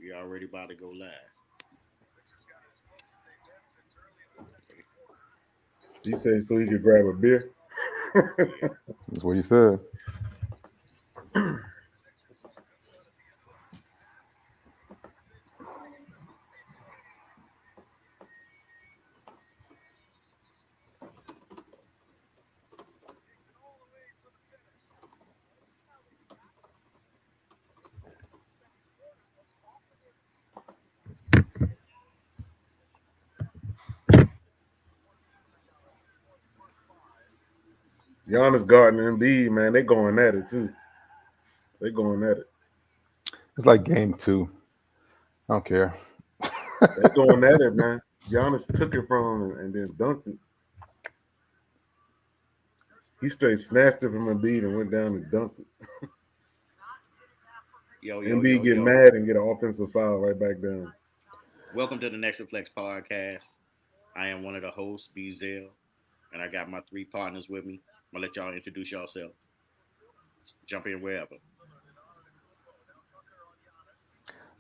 We already about to go live. He said so he could grab a beer. Yeah. That's what he said. Giannis, Gardner, and Embiid, man, they going at it too. They going at it. It's like game 2. I don't care. They going at it, man. Giannis took it from him and then dunked it. He straight snatched it from Embiid and went down and dunked it. Yo, yo, Embiid yo, get yo. mad and get an offensive foul right back down. Welcome to the Next Flex podcast. I am one of the hosts, Bezel, and I got my 3 partners with me. I'm gonna let y'all introduce yourselves. Jump in wherever.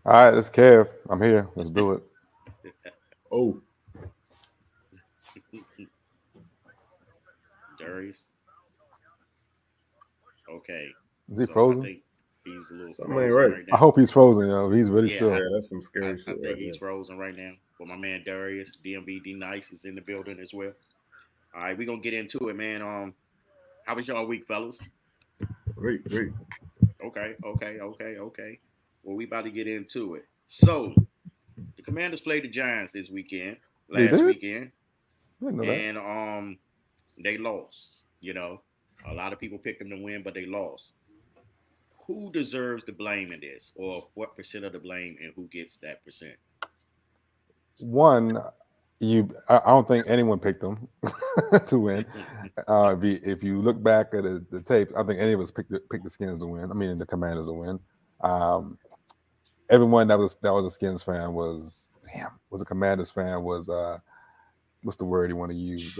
All right, it's Kev. I'm here. Let's do it. Oh, Darius. Okay. Is he So I frozen? think he's a little something ain't frozen right. right I now. hope he's frozen, yo. He's really Yeah, still. Yeah, that's some I scary shit think right he's there. frozen right now. But my man Darius, DMVD Nice, is in the building as well. All right, we're gonna get into it, man. How was y'all week, fellas? Great. Okay. Well, we about to get into it. So the Commanders played the Giants this weekend, They last did? weekend, I didn't know that. and they lost. A lot of people picked them to win, but they lost. Who deserves the blame in this, or what percent of the blame, and who gets that percent? One, I don't think anyone picked them to win. If you look back at the tape, I think any of us picked the Skins to win. I mean, the Commanders to win. Um, Everyone that was a Skins fan was a Commanders fan was what's the word you want to use?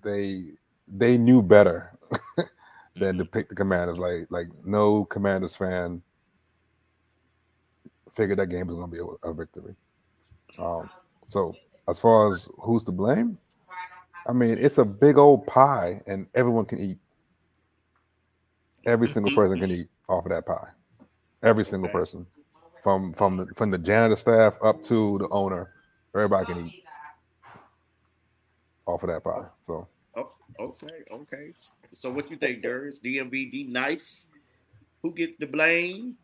They they knew better than to pick the Commanders. Like no Commanders fan figured that game was going to be a victory. Um, so as far as who's to blame, I mean it's a big old pie, and everyone can eat. Every single person can eat off of that pie. Every single Okay. person, from the janitor staff up to the owner, everybody can eat off of that pie. Oh, So okay. So what you think, Durs? DMVD Nice. Who gets the blame?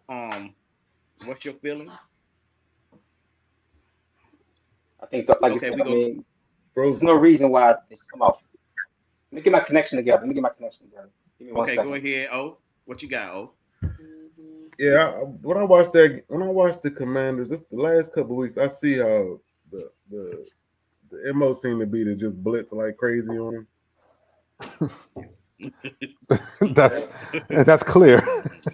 What's your feelings? I think, like you Okay, said, we I go. mean, there's Frozen. no reason why this come off. Let me get my connection together. Let me get my connection together. Give me one Okay, go second. ahead. Oh, what you got? Oh, Yeah, when I watched the Commanders, this the last couple of weeks, I see how the MO seem to be to just blitz like crazy on him. that's that's clear.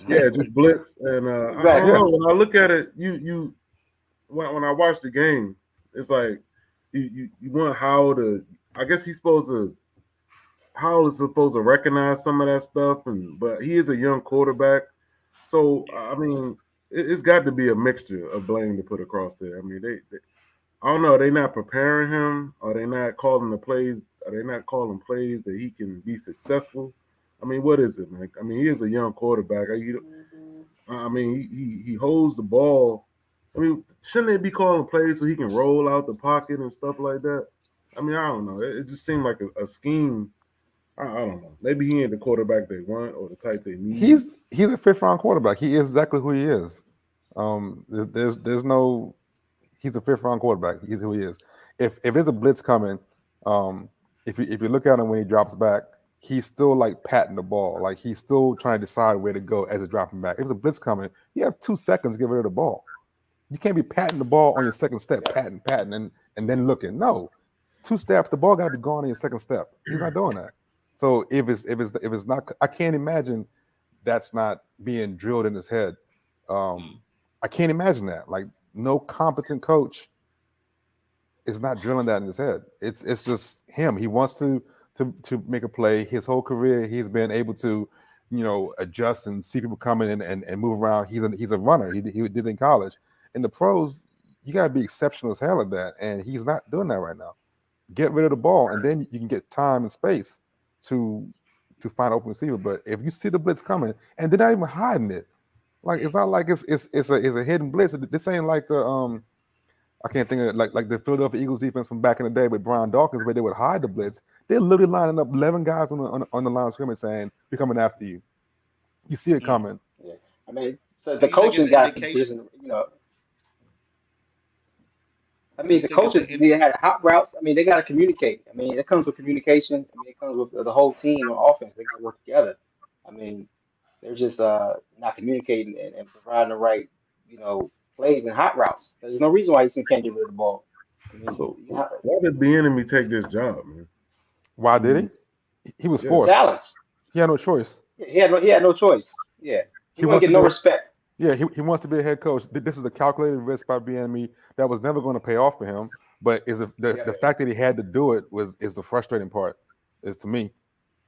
Yeah, just blitz, and I don't Exactly. Yeah, know. When I look at it, you when I watch the game, it's like you want Howell to. I guess he's supposed to. Howell is supposed to recognize some of that stuff, but he is a young quarterback, so I yeah. mean, it's got to be a mixture of blame to put across there. I mean, they I don't know. Are they not preparing him? Are they not calling the plays? Are they not calling plays that he can be successful? I mean, what is it, man? I mean, he is a young quarterback. I mean, he holds the ball. I mean, shouldn't they be calling plays so he can roll out the pocket and stuff like that? I mean, I don't know. It just seemed like a scheme. I don't know. Maybe he ain't the quarterback they want or the type they need. he's a fifth round quarterback. He is exactly who he is. There's no. He's a fifth round quarterback. He's who he is. If there's a blitz coming, um, if you look at him when he drops back, he's still like patting the ball. Like he's still trying to decide where to go as it's dropping back. If there's a blitz coming, you have 2 seconds to get rid of the ball. You can't be patting the ball on your second step, patting, and then looking. No, 2 steps, the ball got to be gone on your second step. He's not doing that. So if it's not, I can't imagine that's not being drilled in his head. Mm. I can't imagine that. Like no competent coach is not drilling that in his head. It's just him. He wants to make a play. His whole career, he's been able to adjust and see people coming and move around. He's a runner. He did it in college. In the pros, you got to be exceptional as hell at that, and he's not doing that right now. Get rid of the ball, and then you can get time and space to find open receiver. But if you see the blitz coming, and they're not even hiding it, like it's not like it's a hidden blitz. This ain't like the I can't think of it, like the Philadelphia Eagles defense from back in the day with Brian Dawkins, where they would hide the blitz. They're literally lining up 11 guys on the line of scrimmage saying, "We're coming after you." You see it Mm. coming. Yeah. I mean, so Do the you think it's coaching an got to indication? position. I Do mean, you the think it's an coaches they had hot routes. I mean, they got to communicate. I mean, it comes with communication. I mean, it comes with the whole team on offense. They got to work together. I mean, they're just not communicating and providing the right, plays and hot routes. There's no reason why you can't get rid of the ball. I mean, So why did the enemy take this job, man? Why I did mean, he? Was yeah. forced. Dallas. He had no choice. He had no choice. Yeah, he He wouldn't wants get to no be. respect. Yeah, he wants to be a head coach. This is a calculated risk by BNME that was never going to pay off for him. But is the Yeah, fact that he had to do it is the frustrating part. Is to me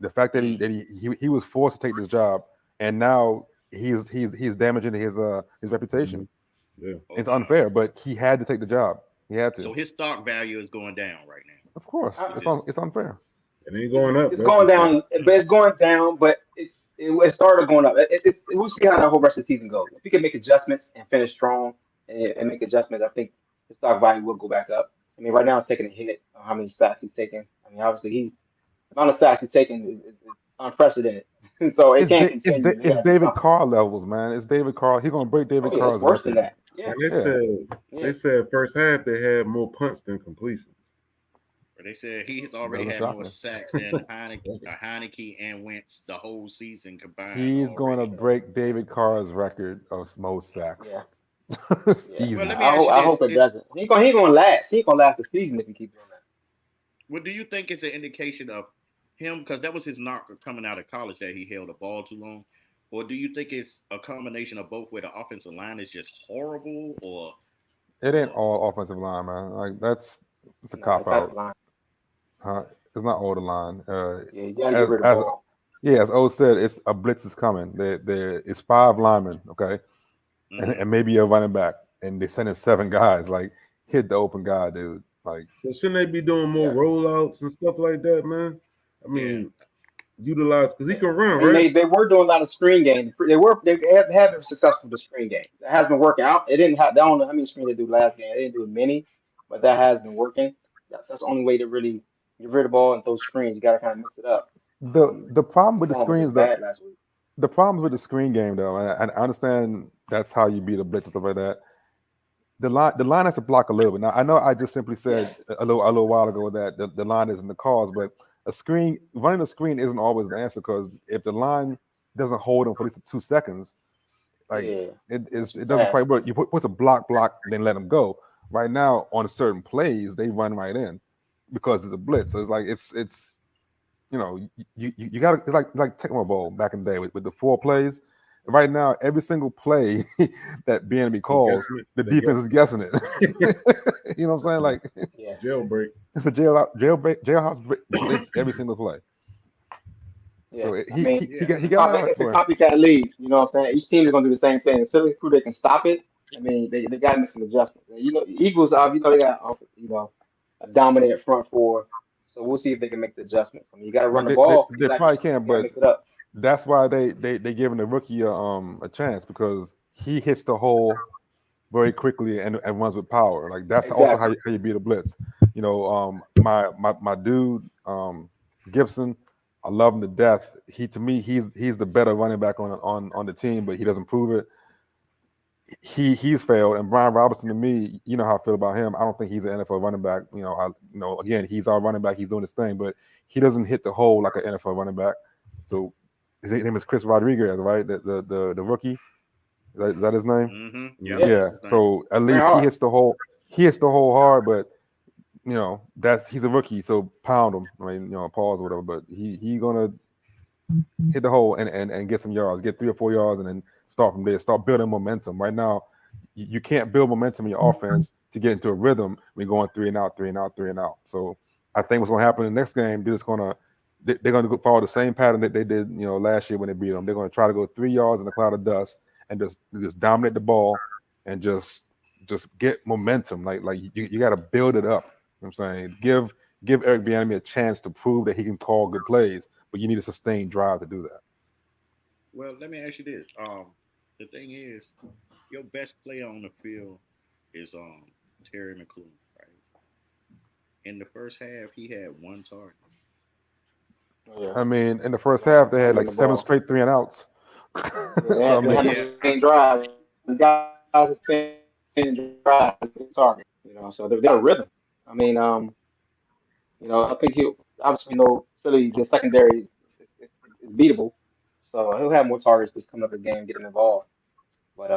the fact that he Mm. that he was forced to take this job, and now he's damaging his reputation. Mhm. Yeah. It's Okay. unfair, but he had to take the job. He had So to. his stock value is going down right now. Of course, uh, With this. it's unfair. It ain't it's, going up, it's that's going for sure. down, but it's going down. But it started going up. We'll see how the whole rest of the season goes. If we can make adjustments and finish strong and make adjustments, I think the stock value will go back up. I mean, right now it's taking a hit on how many sacks he's taking. I mean, obviously the amount of sacks he's taking is unprecedented, so it can't continue. They It's got to do David something. Carr levels, man. It's David Carr. He's gonna break Oh David yeah, it's Carr's worse than record. that. Yeah, And they Yeah, said yeah, first half they had more punts than completions. But they said he's already doesn't had shock more me. sacks than Heineke and Wentz the whole season combined He's going to already. break David Carr's record of most sacks. yeah, yeah. Well, Easy. let me ask you I this: hope it Is doesn't. He ain't gonna last. He ain't gonna last the season if he keeps doing that. Well, do you think it's an indication of him because that was his knock coming out of college that he held the ball too long, or do you think it's a combination of both where the offensive line is just horrible, It ain't or all offensive line, man. Like it's a No, cop it's not out. the line. It's not all the line. Yeah, you gotta get As rid of the as ball. yeah, as O said, it's a blitz is coming. It's 5 linemen, okay, mm-hmm. and maybe a running back, and they sending 7 guys. Like hit the open guy, dude. Like So shouldn't they be doing more Yeah. rollouts and stuff like that, man? I Yeah, mean, utilize because he can I run, mean, right? they were doing a lot of screen game. They have been successful with the screen game. That has been working out. It didn't have. I don't know how many screens they do last game. They didn't do many, but that has been working. That's the only way to really get rid of the ball and those screens. You got to kind of mix it up. the problem with the Saquon was screens, just bad last week. the problems with the screen game though, and I understand that's how you beat a blitz and stuff like that. The line has to block a little bit. Now I know I just simply said Yes. a little while ago that the line isn't the cause, but running a screen isn't always the answer because if the line doesn't hold them for at least 2 seconds, like Yeah. That's too it doesn't quite fast. work. You put a block, then let them go. Right now on certain plays they run right in because it's a blitz. So it's like it's you got to it's like Tecmo Bowl back in the day with the 4 plays. Right now, every single play that BNB They calls, guessing it. the They defense is guessing guessing it. You know what I'm saying? Like Yeah. jailbreak. it's a jailhouse blitz every single play. Yeah. So I mean, he yeah. got he got out. it's a copycat league. You know what I'm saying? Each team is gonna do the same thing until they prove they can stop it. I mean, they got to make some adjustments. And, Eagles, they got a dominant front four. So we'll see if they can make the adjustments. I mean, you got to run the ball. You They got to probably can, you got to but mix it up. that's why they giving the rookie a chance because he hits the hole very quickly and runs with power. Like that's also Exactly. how you beat a blitz. My dude Gibson, I love him to death. To me he's the better running back on the team, but he doesn't prove it. He's failed, and Brian Robinson to me, you know how I feel about him. I don't think he's an NFL running back. Again, he's our running back. He's doing his thing, but he doesn't hit the hole like an NFL running back. So his name is Chris Rodriguez, right? The rookie. Is that his name? Mm-hmm. Yep, Yeah. Yeah. that's his name. So at Very least he hard. hits the hole. He hits the hole hard, but he's a rookie, so pound him. I mean, pause or whatever. But he gonna hit the hole and get some yards, get 3 or 4 yards, and then start from there. Start building momentum. Right now, you can't build momentum in your offense to get into a rhythm when you're going 3 and out, 3 and out, 3 and out. So I think what's gonna happen in the next game, they're just gonna they're going to follow the same pattern that they did, last year when they beat them. They're going to try to go 3 yards in a cloud of dust and just dominate the ball and just get momentum. Like you got to build it up. You know what I'm saying, give Eric Bieniemy a chance to prove that he can call good plays, but you need a sustained drive to do that. Well, let me ask you this. The thing is, your best player on the field is Terry McLaurin, right? In the first half, he had one target. Oh, yeah. I mean, in the first half, they had like The 7 ball. straight 3-and-outs. Yeah, So I they mean, had no Yeah, sustained drive. The guys sustained drive, target. So they're a rhythm. I mean, I think he obviously Philly the secondary is beatable, so he'll have more targets just coming up the game, getting involved. But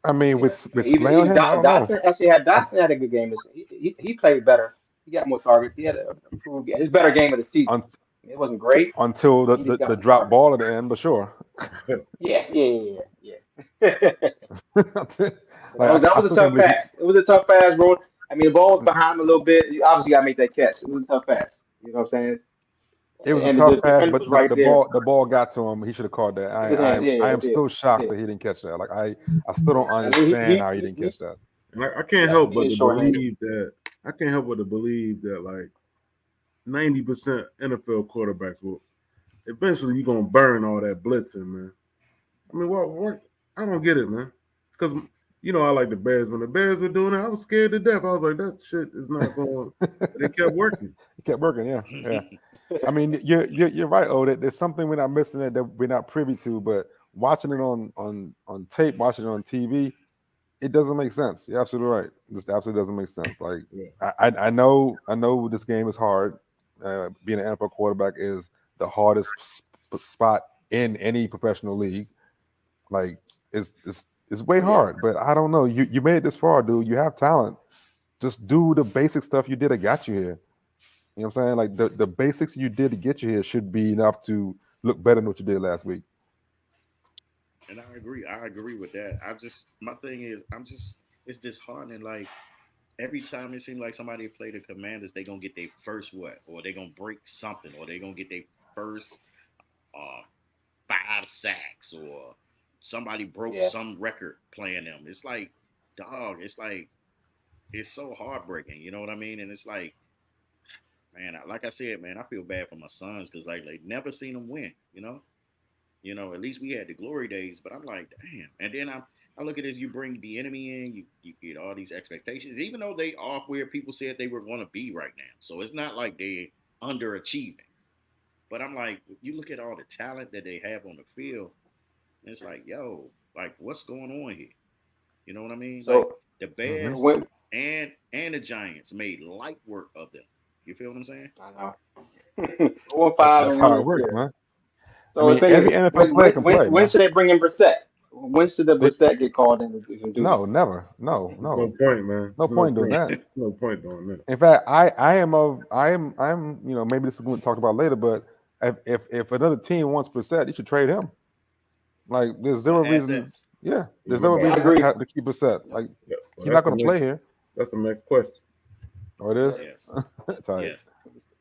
I mean, yeah, with even Slay on him, I don't know. Dotson had a good game. He played better. He got more targets. He had a improved game. His better game of the season. Un- I mean, it wasn't great, until but the, he just the got the more drop targets. ball at the end, but sure. Yeah. But Like that I was a still can't tough believe he. pass. It was a tough pass, bro. I mean, the ball was behind him a little bit. You obviously got to make that catch. It was a tough pass. You know what I'm saying? It was a And the tough pass, defender but was the, right the there. ball the ball got to him. He should have caught that. It hit his hand. Yeah, I am it did. still It shocked did. that he didn't catch that. Like I still don't I mean, understand how he didn't catch that. And I can't yeah, help he but is to short-handed. believe that I can't help but to believe that like 90% NFL quarterbacks will eventually you're gonna burn all that blitzing, man. I mean, what? I don't get it, man. Because I like the Bears. When the Bears were doing it, I was scared to death. I was like, that shit is not going. But it kept working. It kept working. Yeah, yeah. yeah. I mean, you're right. Oh, there's something we're not missing that we're not privy to. But watching it on tape, watching it on TV, it doesn't make sense. You're absolutely right. Just absolutely doesn't make sense. Like Yeah. I know this game is hard. Being an NFL quarterback is the hardest spot in any professional league. Like it's way Oh yeah. hard. But I don't know. You made it this far, dude. You have talent. Just do the basic stuff you did that got you here. You know what I'm saying? Like the basics you did to get you here should be enough to look better than what you did last week. And I agree. I agree with that. My thing is, it's disheartening. Like every time it seems like somebody play the Commanders, they gonna get their first what, or they gonna break something, or they gonna get their first uh, 5 sacks, or somebody broke Yeah. some record playing them. It's like, dog. It's so heartbreaking. You know what I mean? And it's like, man, like I said, man, I feel bad for my sons because like never seen them win. At least we had the glory days, but I'm like, damn. And then I look at this, you bring the enemy in, you get all these expectations, even though they are where people said they were going to be right now. So it's not like they underachieving. But I'm like, you look at all the talent that they have on the field, and it's like, yo, like what's going on here? You know what I mean? Like So the Mm-hmm. Bears when and the Giants made light work of them. You feel what I'm saying? I know 1-5 That's and how one it and works, two. man. I So the mean, thing is, every NFL player can play, when man. should they bring in Brissett? When should the They, Brissett get called in to even do no, anything? never, no, There's no no, point, man. no There's no point in doing point. that. There's no point doing that. In fact, I am maybe this is going to talk about later, but if another team wants Brissett, you should trade him. Like there's For zero reason. assets. Yeah, Yeah, there's zero Yeah, I reason agree. to keep Brissett. Yeah. Like yeah. Well, he's not going to play here. that's the next question. Oh, it is. Yes. That's all right. Yes.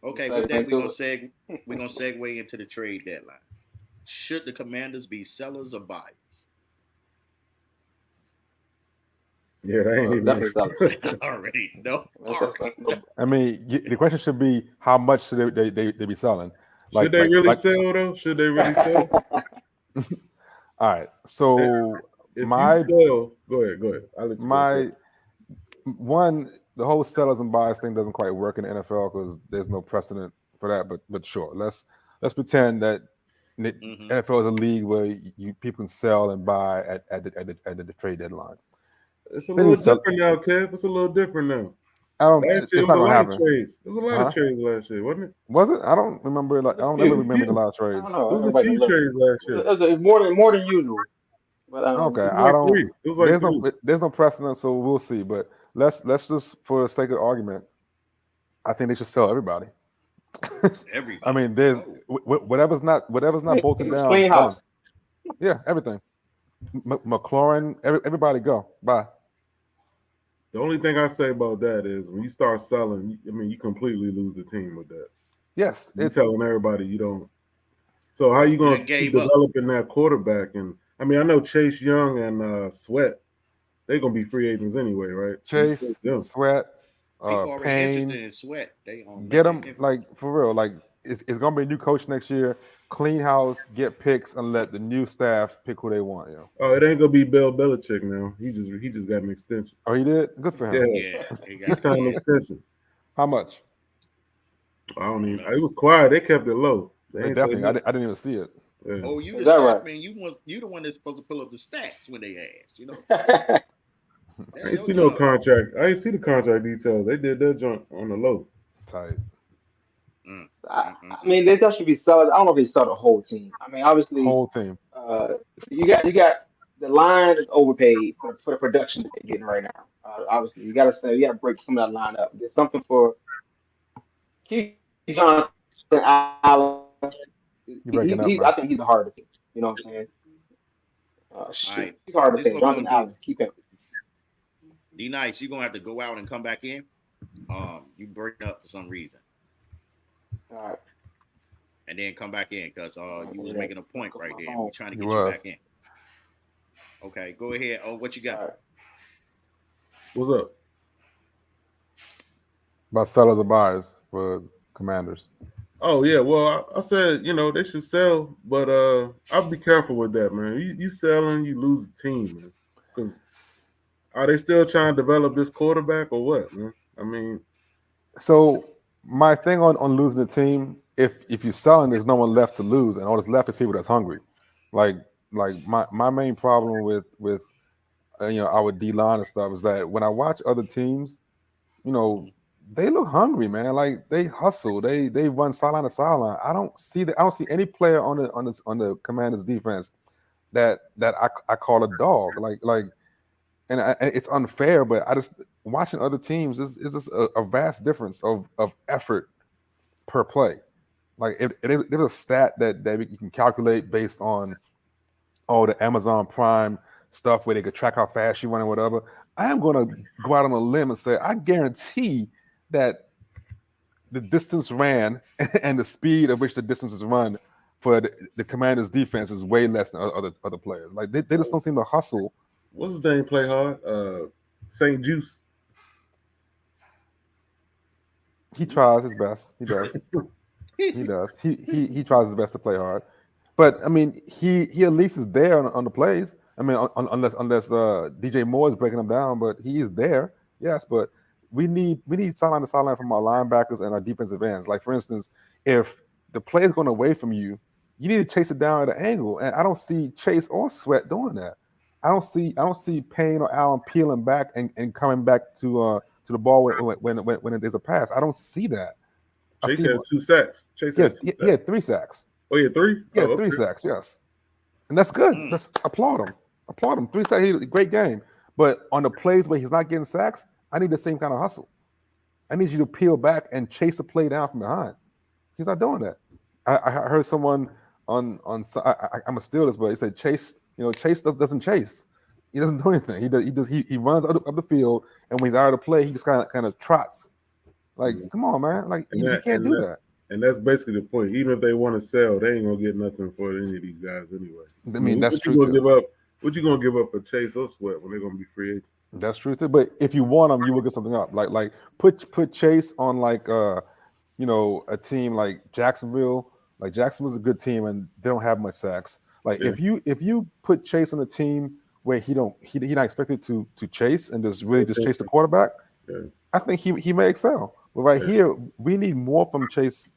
Okay, with Segue that into it. we're gonna segue into the trade deadline. Should the Commanders be sellers or buyers? Yeah, that ain't even. Definitely sellers. Already no. That's Already no. no. I mean, the question should be how much should they be selling? Should Like they like really like. sell though? Should they really sell? All right. If So you my sell, go ahead. Go ahead. I'll let you go. my one the whole sellers and buyers thing doesn't quite work in the NFL because there's no precedent for that. But sure, let's pretend that the Mm-hmm. NFL is a league where people can sell and buy at the trade deadline. It's a They little didn't sell. different now, Kev. It's a little different now. I don't. Last year It's it was not a gonna lot of happen. trades. There was a lot of Huh? trades last year, wasn't it? Was it? I don't remember. Like I don't It ever was a remember the few. last I don't trades. know. There was a Everybody few look. trades last year. It was more than usual. But Okay, It was I like don't. three. It was like three. There's no precedent, so we'll see. But let's just for the sake of argument, I think they should sell everybody. I Everybody. mean, there's Oh. whatever's not bolted it's down, clean sell them. house. Yeah, everything. McLaurin, everybody go. Bye. The only thing I say about that is when you start selling, I mean, you completely lose the team with that. Yes, You it's telling everybody you don't. So how you You gonna done keep gave up. developing that quarterback? And I mean, I know Chase Young and Sweat, they're gonna be free agents anyway, right? You Chase, take them. Sweat, People already interested Payne. in Sweat. They Get man, them like for real. Like it's gonna be a new coach next year. Clean house, get picks, and let the new staff pick who they want. Yeah. Oh, it ain't gonna be Bill Belichick now. He just got an extension. Oh, he did. Good for Yeah, him. yeah, they he got signed an yeah. extension. How much? I don't I don't even. know. It was quiet. They kept it low. They They ain't say definitely. I, nothing. I didn't even see it. Yeah. Oh, you the Is that stats right? man. You the one that's supposed to pull up the stats when they ask. I That's ain't your see no job. contract. I ain't see the contract details. They did their junk on the low. Tight. Mm, I, mm, mm, I mm. mean, they just should be selling. I don't know if they sell the whole team. I mean, obviously, Whole team. uh, you got the line is overpaid for the production that they're getting right now. Obviously, you got to break some of that line up. There's something for Keith Johnson, Allen. You breaking up, I man. think he's the heart of the team. You know what I'm saying? All Shoot, right. he's hard to This is pay. what we're Jonathan gonna do. Allen, keep him. D Nice, you're gonna have to go out and come back in. You breaking up for some reason, All right, and then come back in because you give me was that. making a point Go to right my there, and we phone. trying to You get you was. back in. Okay, go ahead. Oh, what you got? All right. What's up? About sellers or buyers for Commanders. Oh yeah. Well, I said they should sell, but I'll be careful with that, man. You selling, you lose the team, man. Because are they still trying to develop this quarterback or what, man? I mean, So my thing on losing the team, if you're selling, there's no one left to lose, and all that's left is people that's hungry. Like my main problem with our D line and stuff is that when I watch other teams, you know, they look hungry, man. Like they hustle, they run sideline to sideline. I don't see any player on the Commanders defense that I call a dog. And it's unfair, but I just watching other teams is just a vast difference of effort per play. Like there's a stat that you can calculate based on the Amazon Prime stuff where they could track how fast you run and whatever. I am going to go out on a limb and say I guarantee that the distance ran and the speed at which the distance is run for the Commanders' defense is way less than other players. Like they just don't seem to hustle. what's his name? Play hard. Saint Juice. He tries his best. He does. He does. He tries his best to play hard, but I mean, he at least is there on the plays. I mean, unless DJ Moore is breaking them down, but he is there. Yes, but we need sideline to sideline from our linebackers and our defensive ends. Like for instance, if the play is going away from you, you need to chase it down at an angle, and I don't see Chase or Sweat doing that. I don't see Payne or Allen peeling back and coming back to the ball when there's a pass. I don't see that. I Chase see had 2 sacks. Chase he had had, two he sacks. had 3 sacks. Oh yeah, three. He Oh had three okay. sacks, yes. And that's good. Mm. Let's applaud him. Applaud him. 3 sacks, great game. But on the plays where he's not getting sacks, I need the same kind of hustle. I need you to peel back and chase the play down from behind. He's not doing that. I heard someone I'm gonna steal this, but he said Chase. Chase doesn't chase. He doesn't do anything. He runs up the field, and when he's out of the play, he just kind of trots. Like, Mhm. come on, man! Like And you that can't and do that that. and that's basically the point. Even if they want to sell, they ain't gonna get nothing for any of these guys anyway. I I mean, mean, that's what you true gonna too. give up? What you gonna give up for Chase or Sweat when they're gonna be free agents? That's true too. But if you want them, you will get something up. Like put Chase on a team like Jacksonville. Like Jacksonville's a good team and they don't have much sacks. Like Yeah, if you put Chase on a team where he not expected to chase and just really just yeah, chase the quarterback, yeah. I think he may excel. But right Yeah. here, we need more from Chase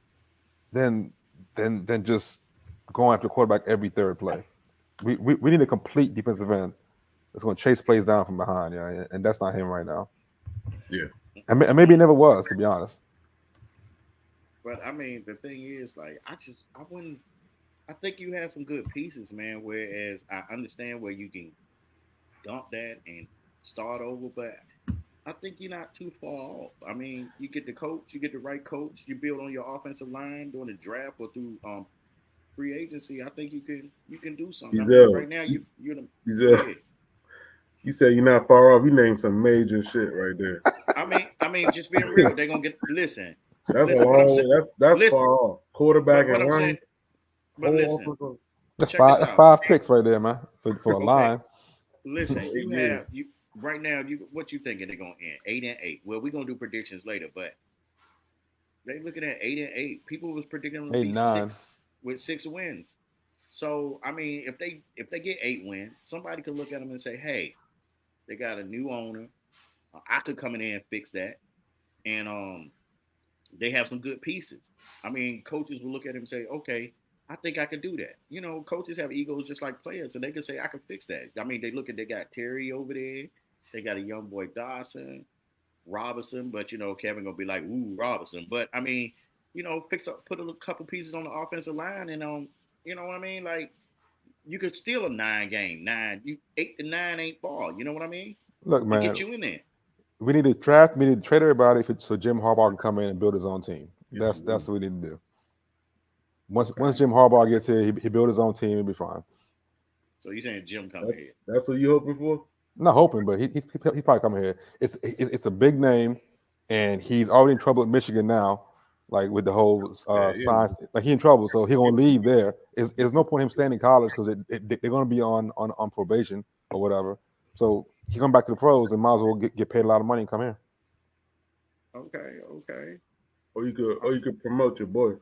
than than just going after the quarterback every third play. We need a complete defensive end that's going to chase plays down from behind. Yeah, and that's not him right now. Yeah. And maybe it never was, to be honest. But I mean, the thing is, like, I wouldn't. I think you have some good pieces, man. Whereas I understand where you can dump that and start over, but I think you're not too far off. I mean, you get the coach, you get the right coach, you build on your offensive line during the draft or through free agency. I think you can do something. I mean, Giselle, right now you're the go Giselle, ahead. you said you're not far off. You named some major shit right there. I mean, just being real, they're gonna get listen. That's a Listen, what I'm long saying. way. That's Listen, far off. Quarterback but and what I'm saying. line, But whole listen, offensive. That's check five. this That's out. 5 picks right there, man, for a Okay, line. listen. 8 years. You right now. You what you thinking they're gonna end 8-8? Well, we're gonna do predictions later, but they looking at 8-8. People was predicting them to Eight, be nine. six with 6 wins. So I mean, if they get 8 wins, somebody could look at them and say, "Hey, they got a new owner. I could come in there and fix that." And they have some good pieces. I mean, coaches will look at him and say, "Okay, I think I could do that." You know, coaches have egos just like players, and they can say, "I can fix that." I mean, they got Terry over there, they got a young boy Dawson, Robinson, but you know, Kevin gonna be like, "Ooh, Robinson." But I mean, you know, put a couple pieces on the offensive line, and you know what I mean? Like you could steal a 9 game, 8 to 9 ain't far. You know what I mean? Look, To get man, you in there. we need to draft. We need to trade everybody so Jim Harbaugh can come in and build his own team. Get some That's wins. what we need to do. Once Okay. Jim Harbaugh gets here, he build his own team. He'll be fine. So you saying Jim coming That's here? that's what you hoping for. I'm not hoping, but he probably coming here. It's a big name, and he's already in trouble at Michigan now, like with the whole Yeah, yeah. science. Like he in trouble, so he gonna leave there. There's no point in him staying in college because they're gonna be on probation or whatever. So he come back to the pros and might as well get paid a lot of money and come here. Okay, okay. Or you could promote your boy.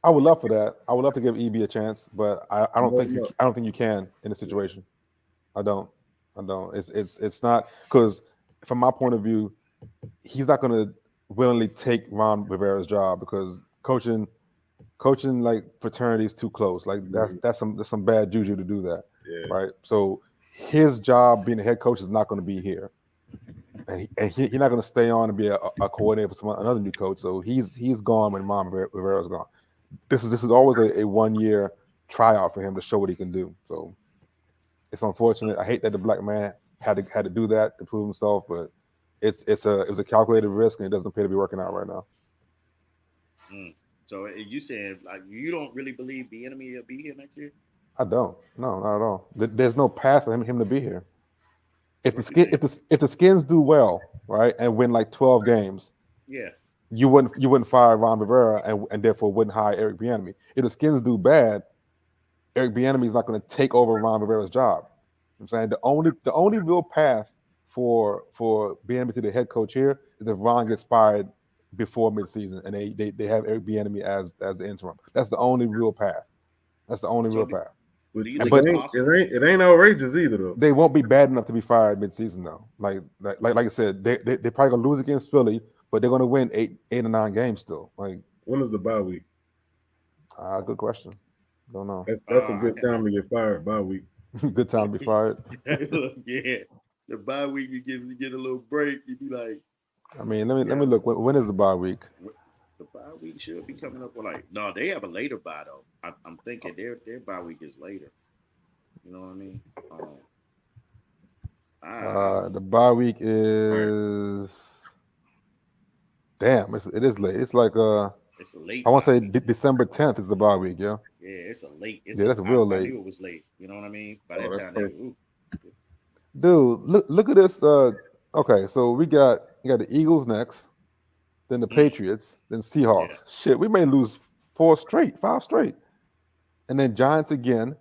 I would love for that. I would love to give EB a chance, but I don't Promote think him up. I don't think you can in this situation. I don't. I don't. It's not because from my point of view, he's not going to willingly take Ron Rivera's job because coaching like fraternity is too close. Like that's some bad juju to do that, Yeah. right? So his job being a head coach is not going to be here, and he's not going to stay on and be a coordinator for another new coach. So he's gone when Ron Rivera's gone. This is always a 1 year tryout for him to show what he can do. So it's unfortunate. I hate that the black man had to do that to prove himself, but it was a calculated risk and it doesn't appear to be working out right now. Mm. So you saying like you don't really believe the enemy will be here next year? I don't. No, not at all. There's no path for him to be here. If the What you skin think? if the skins do well, right, and win like 12 games, Yeah. you wouldn't fire Ron Rivera and therefore wouldn't hire Eric Bieniemy. If the skins do bad, Eric Bieniemy is not going to take over Ron Rivera's job. I'm saying the only real path for Bieniemy to the head coach here is if Ron gets fired before midseason and they have Eric Bieniemy as the interim. That's the only real path. That's the only So real path. do Which you And think it's but possible? it ain't outrageous either though. they won't be bad enough to be fired midseason though. Like I said, they're probably gonna lose against Philly, but they're gonna win 8 or 9 games still. Like, When is the bye week? good question. Don't know. That's a I good got time to get fired. Bye week. Good time to be fired. look, yeah. The bye week you get a little break. You be like, I mean, let yeah. me look. When is the bye week? The bye week should be coming up. Like, no, they have a later bye though. I'm thinking their bye week is later. You know what I mean? I don't The know. bye week is damn. It is late. It's like It's a I late want bye to say week. December 10th is the bye week. Yeah, Yeah, it's a late. It's yeah, a. that's real I late, knew it was late. You know what I mean? By Oh, that that's time, they perfect. ooh, dude. Look at this. Okay, so you got the Eagles next, then the mm, Patriots, then yeah. Seahawks. Shit, we may lose 5 straight, and then Giants again, and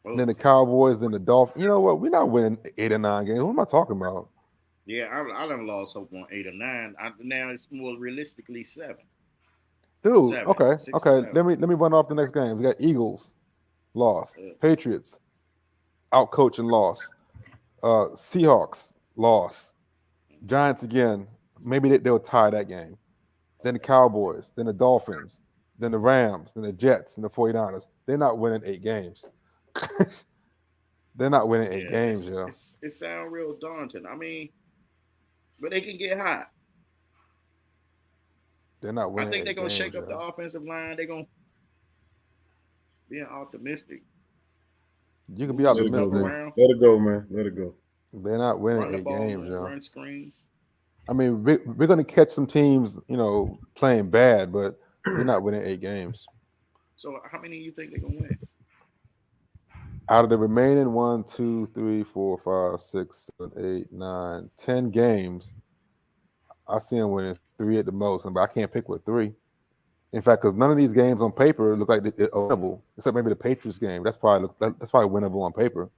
Oh, then the Cowboys, then the Dolphins. You know what? We're not winning 8 or 9 games. What am I talking about? yeah. I done lost hope on 8 or 9. Now it's more realistically Dude, seven, okay, 6 or okay. Let 7. me run off the next game. We got Eagles, loss. Uh, Patriots, out coach and loss. Seahawks, loss. Giants again. Maybe they'll tie that game. Then the Cowboys, then the Dolphins, then the Rams, then the Jets, and the 49ers. They're not winning 8 games. They're not winning eight yeah, games, yo. it sound real daunting. I mean, but they can get hot. They're not I winning think they're eight gonna shake games, up the yo. offensive line. They're gonna be optimistic. You can be Move Let some it go, stuff optimistic. man. around, Let it go, man. Let it go. They're not winning run the eight ball games, and yo. run screens. I mean, we're going to catch some teams, playing bad, but we're not winning 8 games. So how many you think they're gonna win? Out of the remaining 1, 2, 3, 4, 5, 6, 7, 8, 9, 10 games, I see him winning 3 at the most, but I can't pick with 3. In fact, because none of these games on paper look like they're winnable, except maybe the Patriots game. That's probably winnable on paper,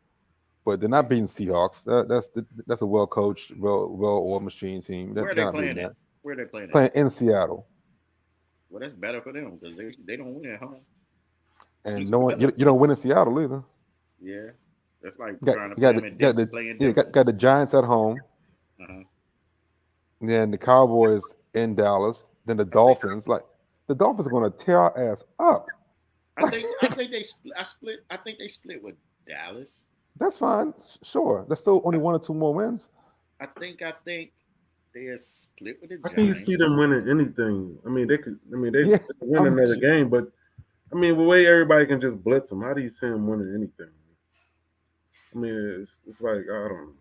but they're not beating Seahawks. That's a well coached, well-oiled machine team. Where are They're they not beating playing at? that. Where are they playing at? Playing in Seattle, Well, that's better for them because they don't win at home. and no one you don't win in Seattle either. Yeah, that's like You trying to got, play them in Denver, playing Denver. got the Giants at home, Uh-huh. then the Cowboys in Dallas, then the Dolphins. Like the Dolphins are going to tear our ass up. I think they split. I think they split with Dallas. That's fine. Sure. There's still only 1 or 2 more wins. I think they're split with the I Giants. can't see them winning anything. I mean, they could. I mean, they Yeah. win another game, but I mean, the way everybody can just blitz them, how do you see them winning anything? I mean, it's like I don't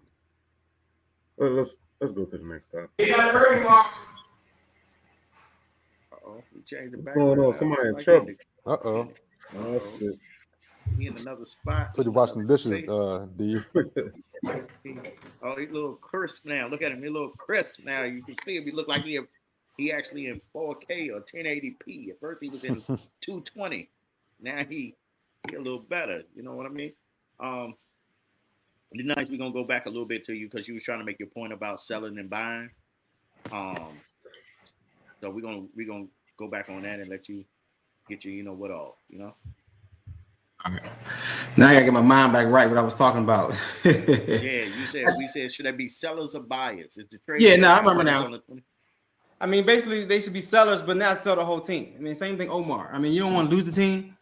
know. Let's go to the next topic. Uh-oh, we changed the What's background. going on? Somebody in Like trouble. Uh-oh. Oh shit. He in another spot. So you wash some another dishes, space. D. Oh, he's a little crisp now. Look at him. He's a little crisp now. You can see him. He look like he actually in 4K or 1080p. At first he was in 220. Now he a little better. You know what I mean? It's nice. We're gonna go back a little bit to you because you was trying to make your point about selling and buying. So we're gonna go back on that and let you get you know what all, you know. Okay. Now I gotta get my mind back right what I was talking about. Yeah, we said should I be sellers or buyers? It's the trade. Yeah, no, I remember now. I mean, basically they should be sellers, but not sell the whole team. I mean, same thing, Omar. I mean, you don't want to lose the team.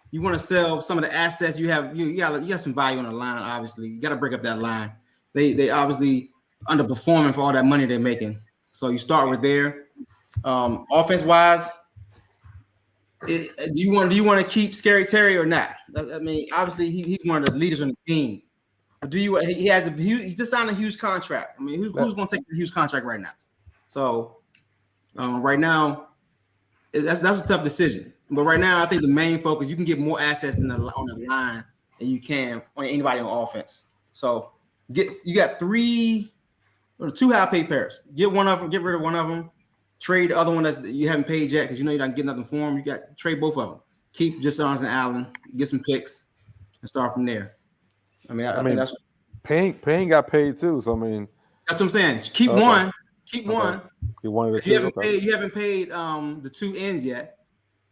You want to sell some of the assets you have. You got some value on the line. Obviously, you got to break up that line. They obviously underperforming for all that money they're making. So you start with there. Offense wise, do you want to keep Scary Terry or not? I mean, obviously he's one of the leaders on the team. But do you? He's just signed a huge contract. I mean, who's going to take the huge contract right now? So right now, that's a tough decision. But right now, I think the main focus, you can get more assets on the line than you can on anybody on offense. So you got 2 high paid players. Get one of them, get rid of one of them, trade the other one that you haven't paid yet because you know you're not getting nothing for them. You got trade both of them. Keep just Jonathan Allen, get some picks, and start from there. I mean that's Payne got paid too. So I mean, that's what I'm saying. Keep one. Keep one. You wanted if you haven't paid the 2 ends yet.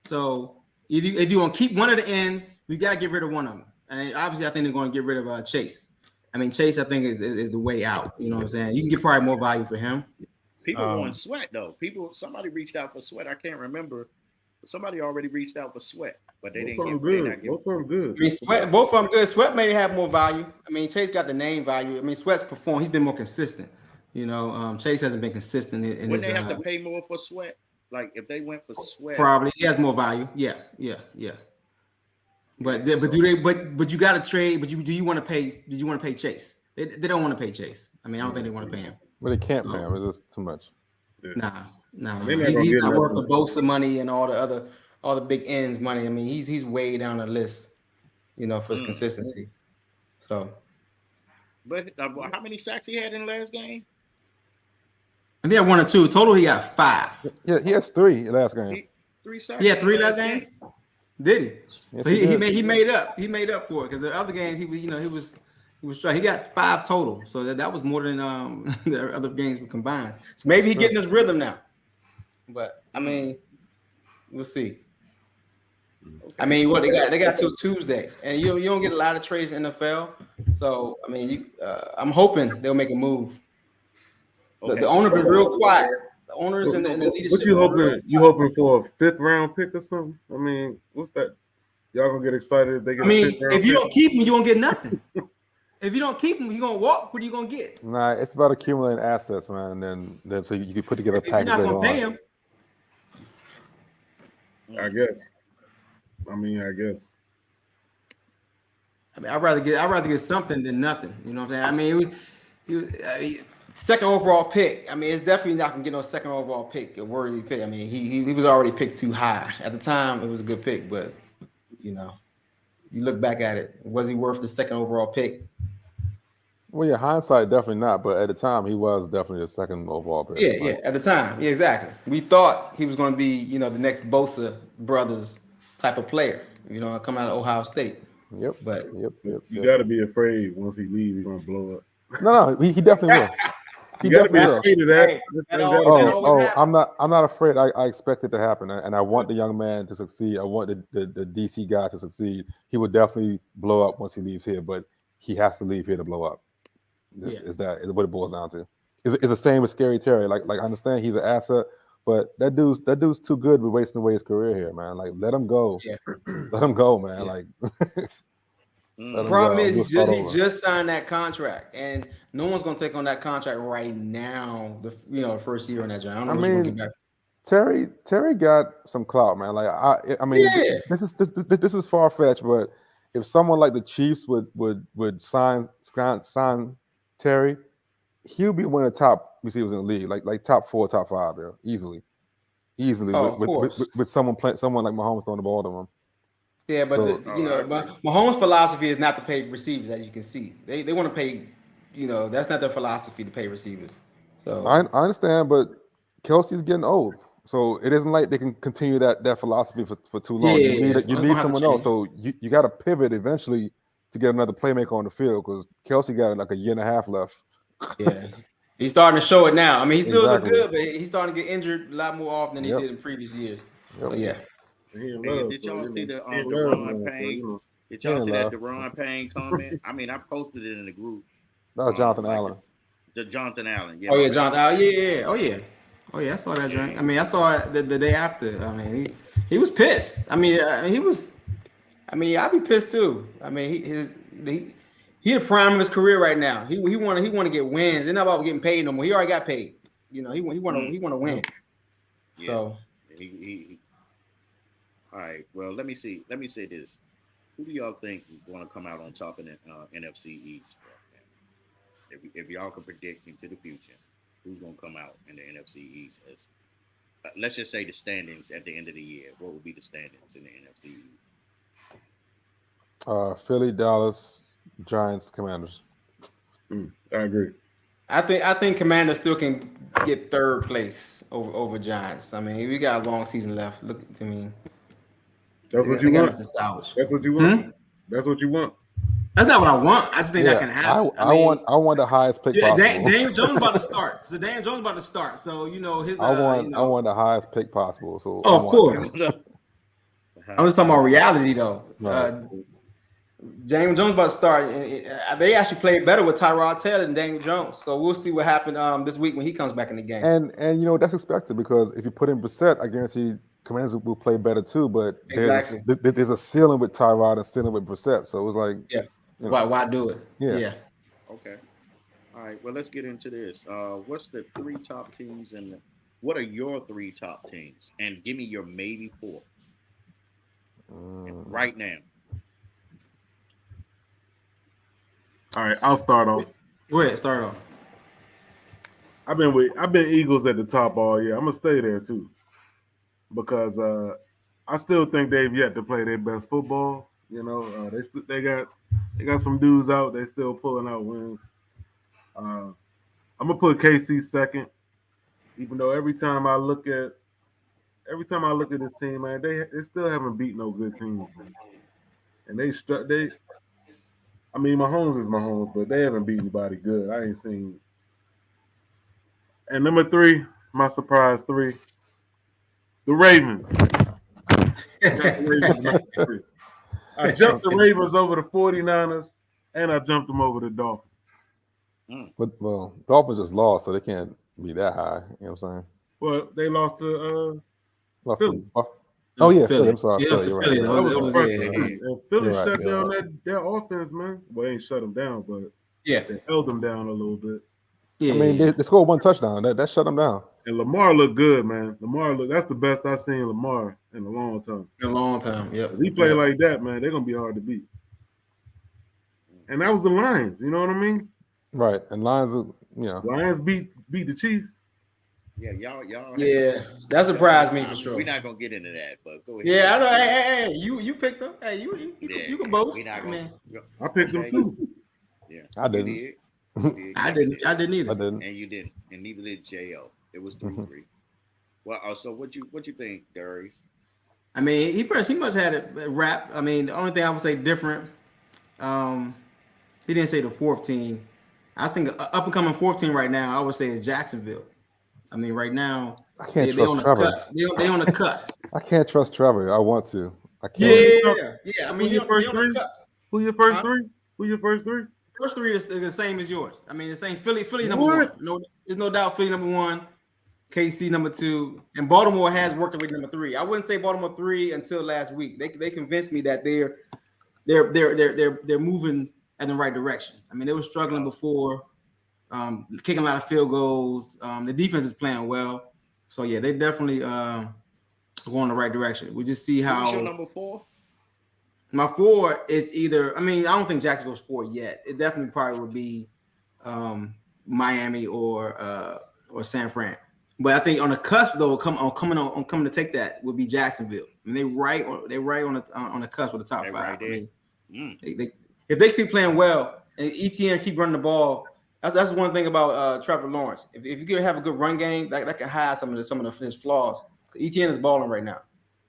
So if you want to keep one of the ends, we got to get rid of one of them. And obviously, I think they're going to get rid of Chase. I mean, Chase, I think is the way out. You know what I'm saying? You can get probably more value for him. People want Sweat though. Somebody reached out for Sweat. I can't remember. Somebody already reached out for Sweat, but they didn't get good. Both of them good. I mean, both of them good. Sweat may have more value. I mean, Chase got the name value. I mean, Sweat's performed. He's been more consistent. You know, Chase hasn't been consistent. Wouldn't they have to pay more for Sweat? Like if they went for Sweat, probably he has more value. Yeah. But you got to trade. But do you want to pay? Did you want to pay Chase? They don't want to pay Chase. I mean, I don't think they want to pay him. But they can't pay him. It's just too much. Nah. He's not worth the Bosa money and all the big ends money. I mean, he's way down the list. You know, for his consistency. So. But how many sacks he had in the last game? And he had 1 or 2. Total, he got 5. Yeah, he has 3 last game. 3 sacks. Yeah, 3 last game. Did he? Yes, so he made up. He made up for it because the other games he was trying. He got 5 total. So that was more than the other games were combined. So maybe he's getting his rhythm now. But I mean, we'll see. Okay. I mean, what they got till Tuesday, and you don't get a lot of trades in the NFL. So I mean, I'm hoping they'll make a move. Okay. The owner been real quiet. The owners and the leadership. What you hoping? You hoping for a 5th round pick or something? I mean, what's that? Y'all gonna get excited if they get? If you don't keep him, you won't get nothing. If you don't keep him, you gonna walk. What are you gonna get? Nah, it's about accumulating assets, man. And then so you can put together a package. You're not gonna pay him. I guess. I I'd rather get something than nothing. You know what I'm saying? I mean, second overall pick. I mean, it's definitely not gonna get no second overall pick, a worthy pick. I mean, he was already picked too high at the time. It was a good pick, but you know, you look back at it, was he worth the second overall pick? Well, yeah, hindsight definitely not, but at the time he was definitely the second overall pick. Yeah, yeah. At the time, yeah, exactly. We thought he was going to be, the next Bosa brothers type of player. Coming out of Ohio State. Yep, But yep, But yep, you yep. got to be afraid once he leaves, he's gonna blow up. No, he definitely will. He You got to be definitely will. afraid of that. hey, that That's all gotta that be- always happens. I'm not afraid. I expect it to happen, and I want the young man to succeed. I want the DC guy to succeed. He will definitely blow up once he leaves here, but he has to leave here to blow up. This is what it boils down to. It's the same with Scary Terry. Like I understand he's an asset, but that dude's too good. We're wasting away his career here, man. Like let him go. Yeah. Let him go, man. Yeah. Like Mm. Problem is, We'll he just signed that contract, and no one's going to take on that contract right now. The first year in that job. I don't know what you're going to get back. Terry got some clout, man. Like I mean, Yeah. this is far fetched, but if someone like the Chiefs would sign Terry, he'll be one of the top receivers in the league, like top 4, top 5, bro. Easily Oh, of course. with someone like Mahomes throwing the ball to him. Yeah, but So- Mahomes' philosophy is not to pay receivers, as you can see. They want to pay, that's not their philosophy to pay receivers. So I understand, but Kelsey's getting old, so it isn't like they can continue that philosophy for too long. Yeah, you need it's gonna have to someone else, change. so you got to pivot eventually to get another playmaker on the field because Kelsey got like a year and a half left. yeah, he's starting to show it now. I mean, he still Exactly. look good, but he's starting to get injured a lot more often than he Yep. did in previous years. Yep. So yeah. He in Hey, love, did so, y'all you see know, the he in love, Deron man, so, Payne? you know. Did y'all He in see that love. Deron Payne comment? I mean, I posted it in the group. That was Jonathan like Allen. The Jonathan Allen. Yeah. Oh yeah, my John. bad. Yeah. Oh yeah. Oh yeah. I saw that drink. I mean, I saw it the day after. I mean, he was pissed. I mean, he was. I mean, I'd be pissed too. I mean, he the prime of his career right now. He want to get wins. It's not about getting paid no more. He already got paid. He want to win. Yeah. So He. All right. Well, let me see. Let me say this. Who do y'all think is going to come out on top in the NFC East? If y'all can predict into the future, who's going to come out in the NFC East as let's just say the standings at the end of the year. What would be the standings in the NFC East? Philly, Dallas, Giants, Commanders. I agree. I think Commanders still can get third place over Giants. I mean, we got a long season left. Look, I mean, That's what they you got want. enough to salvage. That's what you want. That's what you want. That's not what I want. I just think that can happen. I want the highest pick possible. Daniel Jones about to start. So Daniel Jones about to start. So his. I want the highest pick possible. So Oh, of course. I'm just talking about reality though. Right. Daniel Jones about to start. They actually played better with Tyrod Taylor than Daniel Jones. So we'll see what happened this week when he comes back in the game. And that's expected because if you put in Brissett, I guarantee Commanders will play better too. But there's a ceiling with Tyrod and ceiling with Brissett. So it was like, yeah. Why do it? Yeah. Okay. All right. Well, let's get into this. What's the 3 top teams and what are your 3 top teams? And give me your maybe 4 right now. All right, I'll start off. Go ahead, start off. I've been Eagles at the top all year. I'm gonna stay there too, because I still think they've yet to play their best football. You know, they got some dudes out. They still pulling out wins. I'm gonna put KC second, even though every time I look at this team, man, they still haven't beat no good teams, man. And I mean, Mahomes is Mahomes, but they haven't beat anybody good. I ain't seen. And number 3, my surprise 3, the Ravens. I jumped the Ravens over the 49ers, and I jumped them over the Dolphins. But Dolphins just lost, so they can't be that high. You know what I'm saying? Well, they lost to Philly. Oh yeah, Philly. I'm sorry. Yeah, Philly, Philly. right. That was the first yeah. team. And Philly You're shut right, you're down their offense, man. Well, they ain't shut them down, but Yeah. they held them down a little bit. Yeah. I mean, they scored 1 touchdown. That shut them down. And Lamar looked good, man. That's the best I've seen Lamar in a long time. In a long time. Yep. If he play like that, man, they're gonna be hard to beat. And that was the Lions, you know what I mean? Right. And Lions, Lions beat the Chiefs. Yeah, y'all. Yeah, that surprised me for sure. We're not gonna get into that, but go ahead. Yeah, I know. Hey, you picked them. Hey, you can boast. We're not Man. gonna, I picked them too. Yeah, I didn't. you did. I didn't either. I didn't. And you didn't, and neither did Jo. It was Mhm. 3-3. Well, so what you think, Darius? I mean, he must have had a rap. I mean, the only thing I would say different, um, he didn't say the fourth team. I think up and coming fourth team right now, I would say is Jacksonville. I mean, right now I can't they trust on the Trevor. cusp. They on the cusp. I can't trust Trevor. I want to. I Yeah, can't. yeah. I Who mean, your they first on the three? cusp. Who your first Huh? three? Who your first three? First three is the same as yours. I mean, the same. Philly number What? one. No, there's no doubt. Philly number one. KC number two, and Baltimore has worked their way to number three. I wouldn't say Baltimore three until last week. They convinced me that they're moving in the right direction. I mean, they were struggling before, kicking a lot of field goals. The defense is playing well, so yeah, they definitely going the right direction. We just see Who's your how number 4? my four is either. I mean, I don't think Jacksonville's four yet. It definitely probably would be Miami or San Fran. But I think on the cusp though, coming to take that would be Jacksonville. I mean, they right on the cusp with the top They five. right there. I mean, if they keep playing well and ETN keep running the ball, that's one thing about Trevor Lawrence. If you can have a good run game, that can hide some of his flaws. ETN is balling right now.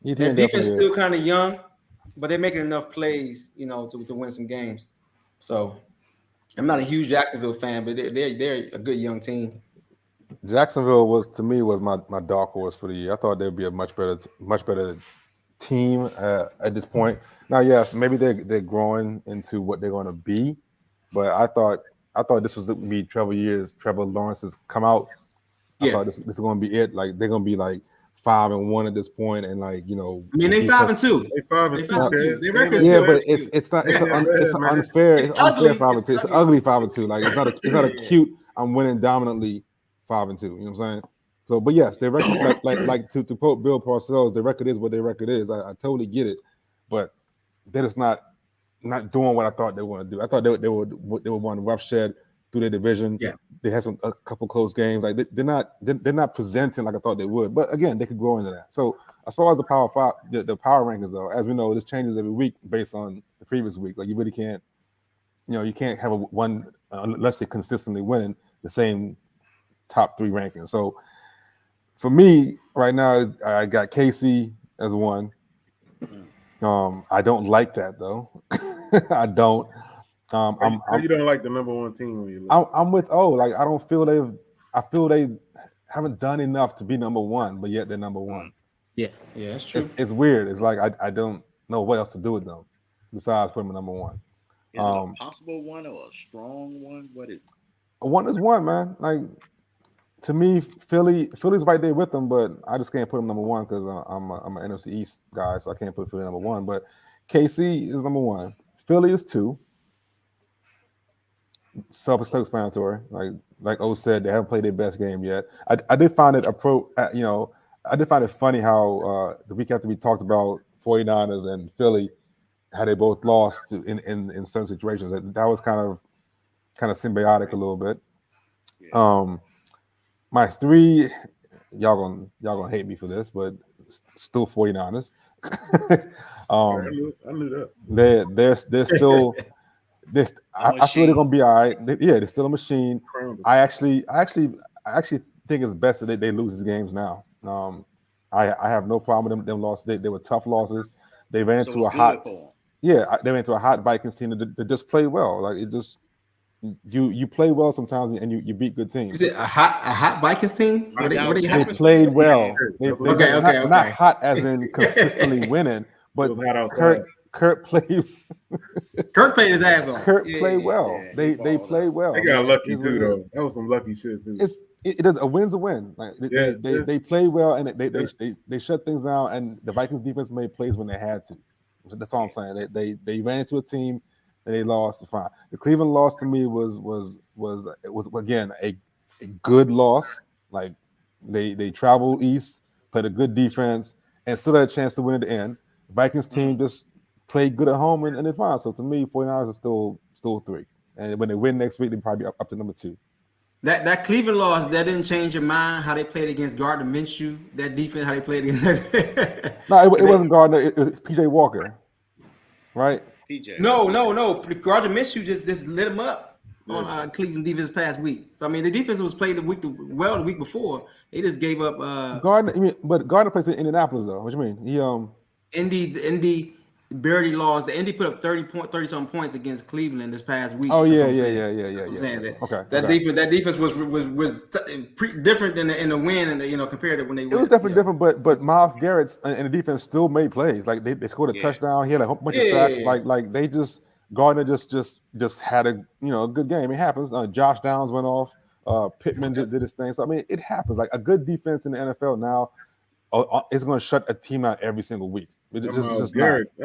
Their ETN defense is definitely still kind of young, but they're making enough plays, to win some games. So I'm not a huge Jacksonville fan, but they're a good young team. Jacksonville was to me was my dark horse for the year. I thought they'd be a much better team at this point. Now, yes, maybe they're growing into what they're going to be, but I thought this was going to be Trevor Lawrence's come out. I thought this is going to be it. Like they're going to be like 5-1 at this point, and like I mean, they 5-2. They 5-2. Their record's yeah, still but it's not it's unfair. It's unfair 5-2. It's ugly 5-2. Like it's not a cute. I'm winning dominantly 5-2. You know what I'm saying? So, but yes, their record, like to quote Bill Parcells, their record is what their record is. I totally get it, but they're just not doing what I thought they want to do. I thought they would want roughshed through their division. Yeah, they had a couple close games. Like they're not presenting like I thought they would. But again, they could grow into that. So as far as the power five, the power rankings though, as we know, this changes every week based on the previous week. Like you really can't, you can't have one unless they consistently win the same top 3 rankings. So for me right now, I got KC as 1. I don't like that though. I don't. You don't like the number 1 team when you look. I'm with O. Like I don't feel I feel they haven't done enough to be number 1, but yet they're number 1. Yeah, that's true. It's weird. It's like I don't know what else to do with them besides put them at number 1. Is it a possible one or a strong one? What is it? A 1 is 1, man. Like to me, Philly's right there with them, but I just can't put them number 1 because I'm an NFC East guy, so I can't put Philly number 1. But KC is number 1. Philly is 2. Self-explanatory. Like O said, they haven't played their best game yet. I did find it I did find it funny how the week after we talked about 49ers and Philly, how they both lost in certain situations. That was kind of symbiotic a little bit. Yeah. My 3, y'all gonna hate me for this, but still 49ers. I knew that. They're still this. I feel they're gonna be all right. They're still a machine. I actually think it's best that they lose these games now. I have no problem with them losses. They were tough losses. They ran into a hot. Yeah, they ran into a hot Vikings team that just played well. Like it just. You play well sometimes and you beat good teams. Is it a hot Vikings team? They played well. Okay. Not hot as in consistently winning, but Kurt played. Kirk played his ass off. Kurt played well. They played well. They got lucky too, though. That was some lucky shit too. It is a win's a win. Like they played well and they shut things down. And the Vikings defense made plays when they had to. That's all I'm saying. They ran into a team. And they lost. Fine. The Cleveland loss to me was again a good loss. Like they traveled east, played a good defense, and still had a chance to win at the end. The Vikings team just played good at home and it's fine. So to me, 49ers are still 3. And when they win next week, they probably up to number 2. That Cleveland loss, that didn't change your mind how they played against Gardner Minshew. That defense, how they played against. No, it wasn't Gardner. It was PJ Walker, right? No. Gardner Minshew just lit him up. on Cleveland defense past week. So I mean, the defense was played the week before. They just gave up. Gardner, but Gardner plays in Indianapolis though. What you mean? He Indy barely lost. The Indy put up 30 some points against Cleveland this past week. Oh That's yeah, what I'm yeah, saying. yeah, yeah, That's what I'm yeah. saying. Okay. That defense was different than in the win, and compared to when they. It was definitely different, but Myles Garrett and the defense still made plays. Like they scored a touchdown. He had a whole bunch of sacks. Like they just Gardner just had a a good game. It happens. Josh Downs went off. Pittman did his thing. So I mean, it happens. Like a good defense in the NFL now is going to shut a team out every single week. That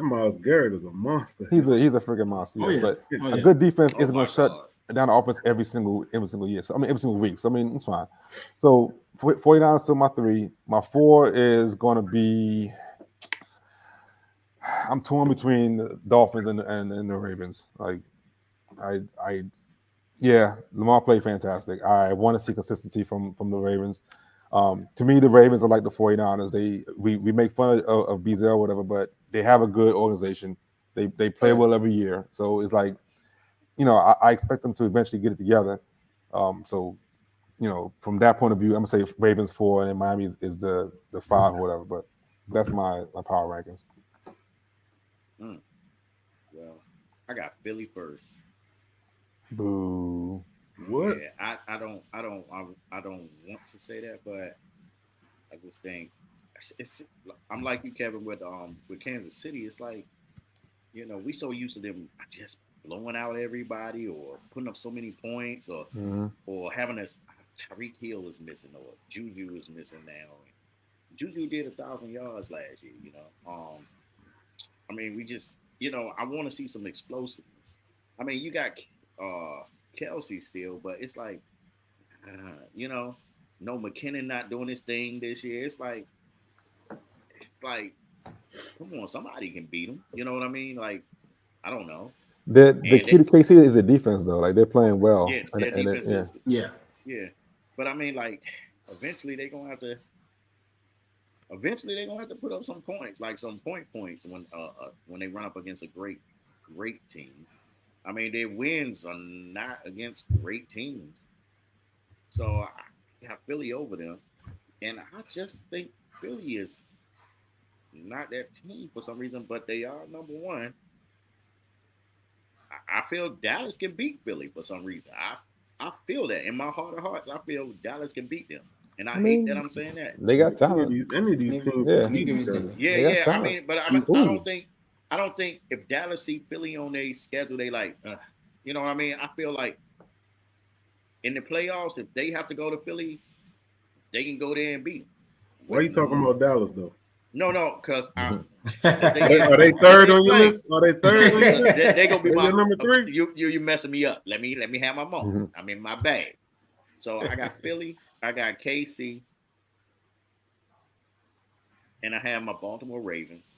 Myles Garrett is a monster. He's a freaking monster. Yeah. But a good defense is going to shut down the offense every single year. So I mean, every single week. So I mean, it's fine. So 49 is still my 3. My 4 is going to be. I'm torn between the Dolphins and the Ravens. Like, Lamar played fantastic. I want to see consistency from the Ravens. To me, the Ravens are like the 49ers. We make fun of Beazell or whatever, but they have a good organization. They play well every year. So it's like, I expect them to eventually get it together. So, from that point of view, I'm gonna say Ravens 4 and then Miami is the 5 or whatever. But that's my power rankings. Well, I got Philly first. Boo. What? Yeah, I don't want to say that, but I just think I'm like you, Kevin, with Kansas City. It's like, we so used to them just blowing out everybody or putting up so many points or having us. Tyreek Hill is missing or Juju is missing now. Juju did 1,000 yards last year. I mean, we just I want to see some explosiveness. I mean, you got Kelsey still, but it's like, no McKinnon not doing his thing this year. It's like, come on, somebody can beat him. You know what I mean? Like, I don't know. The key to KC is the defense, though. Like they're playing well. Yeah, their defense is. Yeah. But I mean, like, eventually they're gonna have to. Eventually they're gonna have to put up some points, like some points when they run up against a great team. I mean, their wins are not against great teams. So I got Philly over them. And I just think Philly is not that team for some reason, but they are number 1. I feel Dallas can beat Philly for some reason. I feel that in my heart of hearts. I feel Dallas can beat them. And I hate that I'm saying that. They got talent. Any of these teams beat each other. Yeah. I mean, but I don't think if Dallas see Philly on their schedule, they like, you know what I mean? I feel like in the playoffs, if they have to go to Philly, they can go there and beat them. Why are you talking about Dallas though? No, because are they third on your list? Are they third? They're gonna be my number 3. You messing me up. Let me have my moment. I'm in my bag. So I got Philly, I got KC, and I have my Baltimore Ravens.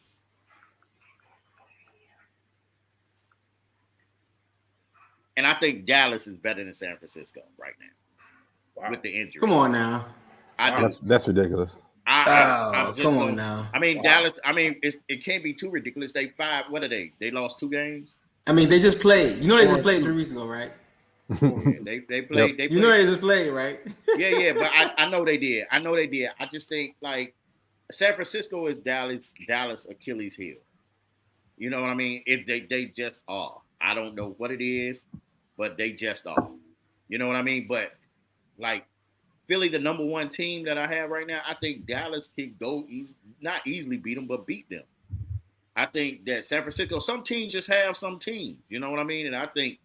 And I think Dallas is better than San Francisco right now with the injury. Come on now. That's ridiculous. Come on now. I mean, Dallas. I mean, it can't be too ridiculous. They 5. What are they? They lost 2 games. I mean, they just played. They just played 3 weeks ago, right? They played. They they just played, right? Yeah. But I know they did. I just think like San Francisco is Dallas Achilles heel. You know what I mean? They just are. I don't know what it is, but they just are. You know what I mean? But like Philly, the number 1 team that I have right now, I think Dallas can go not easily beat them, but beat them. I think that San Francisco, some teams just have some teams. You know what I mean? And I think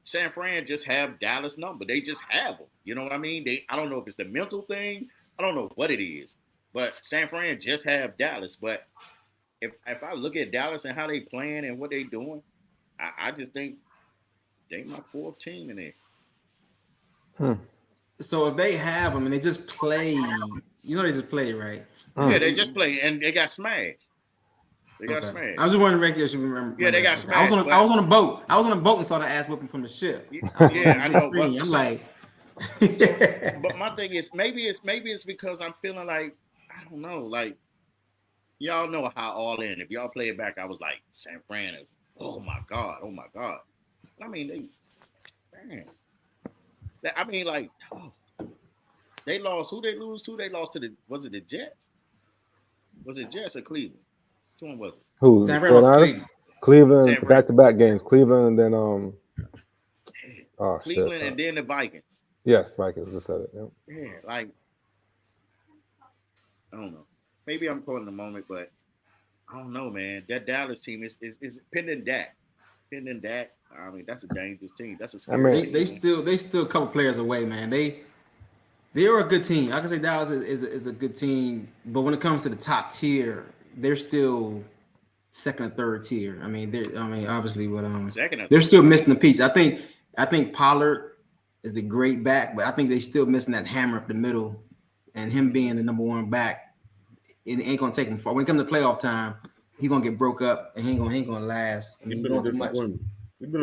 San Fran just have Dallas number. They just have them. You know what I mean? I don't know if it's the mental thing. I don't know what it is. But San Fran just have Dallas. But if I look at Dallas and how they playing and what they doing, I just think they my 4th team in there. So if they have them and they just play, they just play, right? Yeah, they just play and they got smashed. They got smashed. I was just wondering if you remember. Yeah, they got smashed. I was on a boat. I was on a boat and saw the ass whooping from the ship. Yeah, I know. But, I'm like. But my thing is, maybe it's because I'm feeling like I don't know, like y'all know how all in. If y'all play it back, I was like San Fran is. Oh my god. I mean, man, I mean, like, oh, they lost. Who they lose to? They lost to was it the Jets? Was it Jets or Cleveland? Which one was it? Who the San Fran lost to 49ers? Cleveland. Cleveland San Fran. back to back games. Cleveland and then oh shit. Cleveland and then the Vikings. Yes, Vikings just said it. Yep. Yeah, like I don't know. Maybe I'm calling the moment, but I don't know, man. That Dallas team is pending Dak. Pending Dak. I mean, that's a dangerous team. That's a scary mean- team. They still a couple players away, man. They are a good team. I can say Dallas is a good team, but when it comes to the top tier, they're still second or third tier. I mean, obviously, but Second or they're third. still missing the piece. I think Pollard is a great back, but I think they still missing that hammer up the middle, and him being the number one back, it ain't gonna take him far. When it comes to playoff time, he's gonna get broke up and he ain't gonna last. I mean, He's he's been a doing too much. disappointment.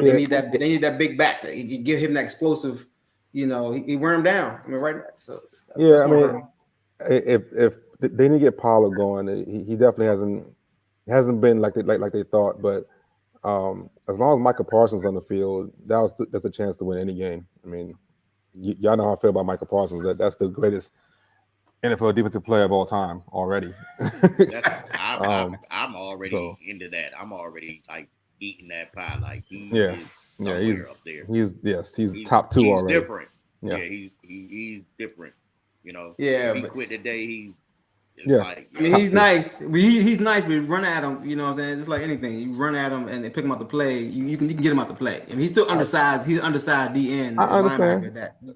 They need that big back. You give him that explosive. You know, he wear him down. I mean, right now. So Yeah, I mean, if they need to get Pollard going, he definitely hasn't been like they thought. But as long as Michael Parsons on the field, that's a chance to win any game. I mean, y'all know how I feel about Michael Parsons. That's the greatest NFL defensive player of all time already. I'm already into that. I'm already like eating that pie. Like he is somewhere up there. He's top two already. He's different. Yeah, he's different. You know. Yeah, if he but quit today, like, I mean, he's nice. He's nice, but run at him. You know what I'm saying? It's like anything. You run at him and they pick him out to play. You can get him out to play. I mean, he's still undersized. He's undersized DN. I understand.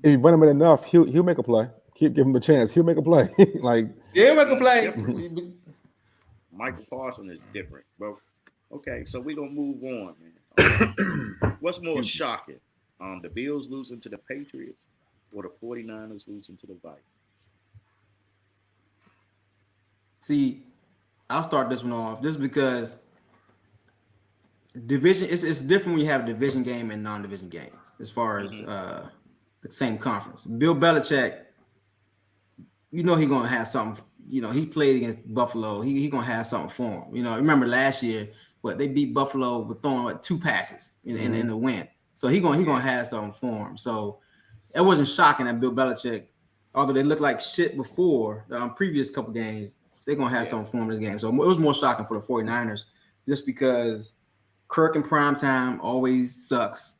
If you run him in enough, he'll make a play. Give him a chance. He'll make a play. Like he'll make a play. Michael Parsons is different, bro. Okay, so we're gonna move on, man. What's more shocking? The Bills losing to the Patriots or the 49ers losing to the Vikings? See, I'll start this one off just because division it's different when you have a division game and non-division game as far as the same conference. Bill Belichick, you know, he's gonna have something. You know, he played against Buffalo. He gonna have something for him. You know, remember last year, they beat Buffalo with throwing 2 passes in the win. So he gonna have something for him. So it wasn't shocking that Bill Belichick, although they looked like shit before previous couple games, they're gonna have something for him in this game. So it was more shocking for the 49ers just because Kirk in prime time always sucks.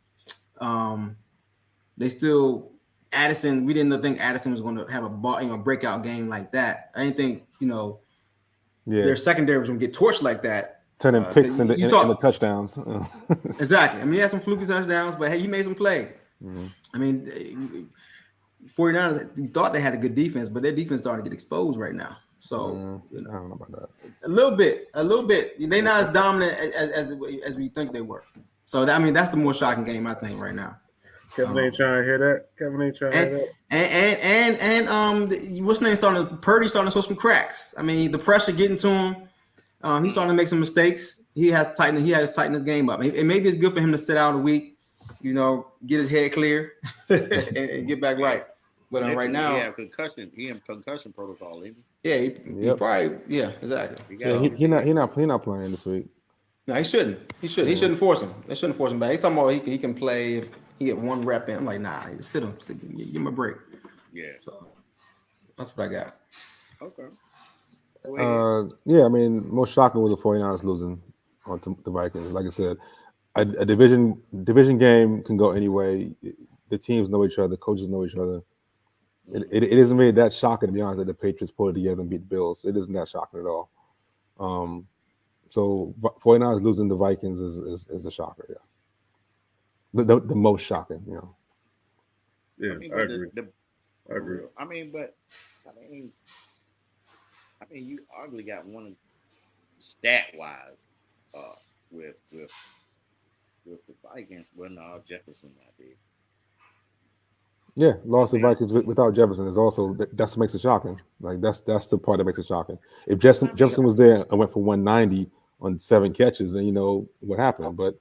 They still Addison. We didn't think Addison was going to have a breakout game like that. I didn't think their secondary was going to get torched like that. 10 picks in the touchdowns. Exactly. I mean, he had some fluky touchdowns, but hey, he made some play. Mm-hmm. I mean, 49ers thought they had a good defense, but their defense started to get exposed right now. So I don't know about that. A little bit. They're not as dominant as we think they were. So that's the more shocking game I think right now. Kevin ain't trying to hear that. And what's name Purdy starting to show some cracks. I mean, the pressure getting to him. He's starting to make some mistakes. He has to tighten his game up. And maybe it's good for him to sit out a week, get his head clear and get back right. But right now, he in concussion protocol, isn't he? Yeah, he probably exactly. He's not playing this week. No, he shouldn't. He shouldn't force him. They shouldn't force him back. He's talking about he can play if he get 1 rep in. I'm like, nah, just sit him. Give him a break. Yeah. So that's what I got. Okay. I mean, most shocking was the 49ers losing on the Vikings. Like I said, a division game can go any way. The teams know each other. The coaches know each other. It isn't really that shocking, to be honest, that the Patriots pulled it together and beat the Bills. It isn't that shocking at all. So 49ers losing the Vikings is a shocker, yeah. The most shocking, Yeah, I agree. I agree. I mean, you arguably got one stat-wise with the Vikings. Well, no, Jefferson not there. Yeah, lost the Vikings without Jefferson is also that's what makes it shocking. Like that's the part that makes it shocking. If Jefferson was there and went for 190 on 7 catches, then you know what happened. But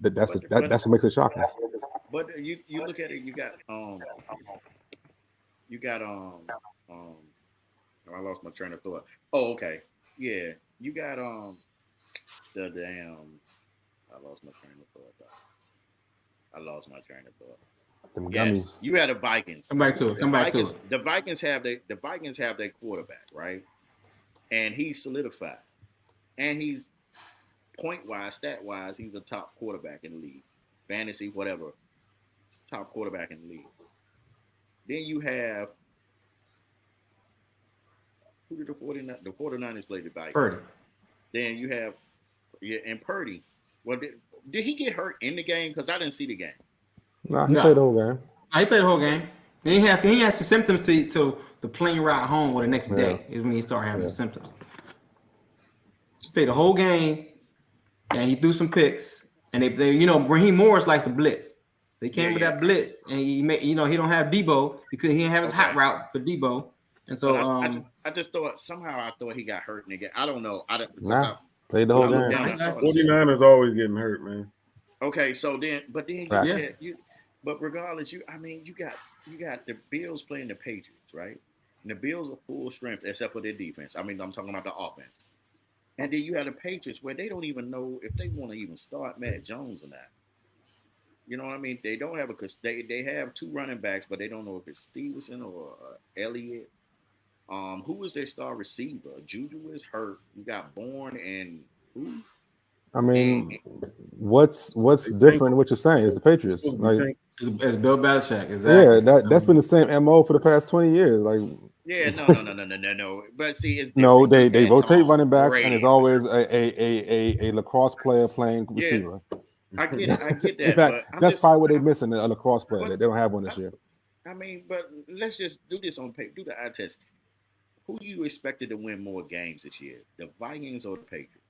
that's what makes it shocking. But you look at it, you got I lost my train of thought. Oh, okay, yeah, you got the damn. I lost my train of thought. I lost my train of thought. Them Yes, gummies. you had the Vikings. Come back to it. Come back to it. The Vikings have their quarterback, right? And he's solidified. And he's point wise, stat wise, he's a top quarterback in the league. Fantasy, whatever. Top quarterback in the league. Then you have who did the 49ers play the Vikings? Purdy. Then you have and Purdy. Well, did he get hurt in the game? Because I didn't see the game. Nah, he played the whole game. He played the whole game. He had some symptoms till the plane ride home or the next day is when he started having the symptoms. He played the whole game, and he threw some picks. And they Raheem Morris likes to blitz. They came with that blitz, and he don't have Debo because he didn't have his hot route for Debo. And so I just thought somehow he got hurt in the game. I don't know. Played the whole game. 49ers always getting hurt, man. Okay, so then but regardless, you got the Bills playing the Patriots, right? And the Bills are full strength except for their defense. I mean, I'm talking about the offense. And then you have the Patriots where they don't even know if they want to even start Matt Jones or not. You know what I mean? They don't have they have two running backs, but they don't know if it's Stevenson or Elliott. Who is their star receiver? Juju is hurt. You got Bourne and who? I mean, what's different? What you're saying is the Patriots. Like, it's Bill Belichick. Exactly. Yeah, that's been the same MO for the past 20 years. Like, yeah, no. But see, it's they rotate running backs, and it's always a lacrosse player playing receiver. I get that. In fact, that's probably what they're missing, a lacrosse player. They don't have one this year. I mean, but let's just do this on paper. Do the eye test. Who you expected to win more games this year? The Vikings or the Patriots?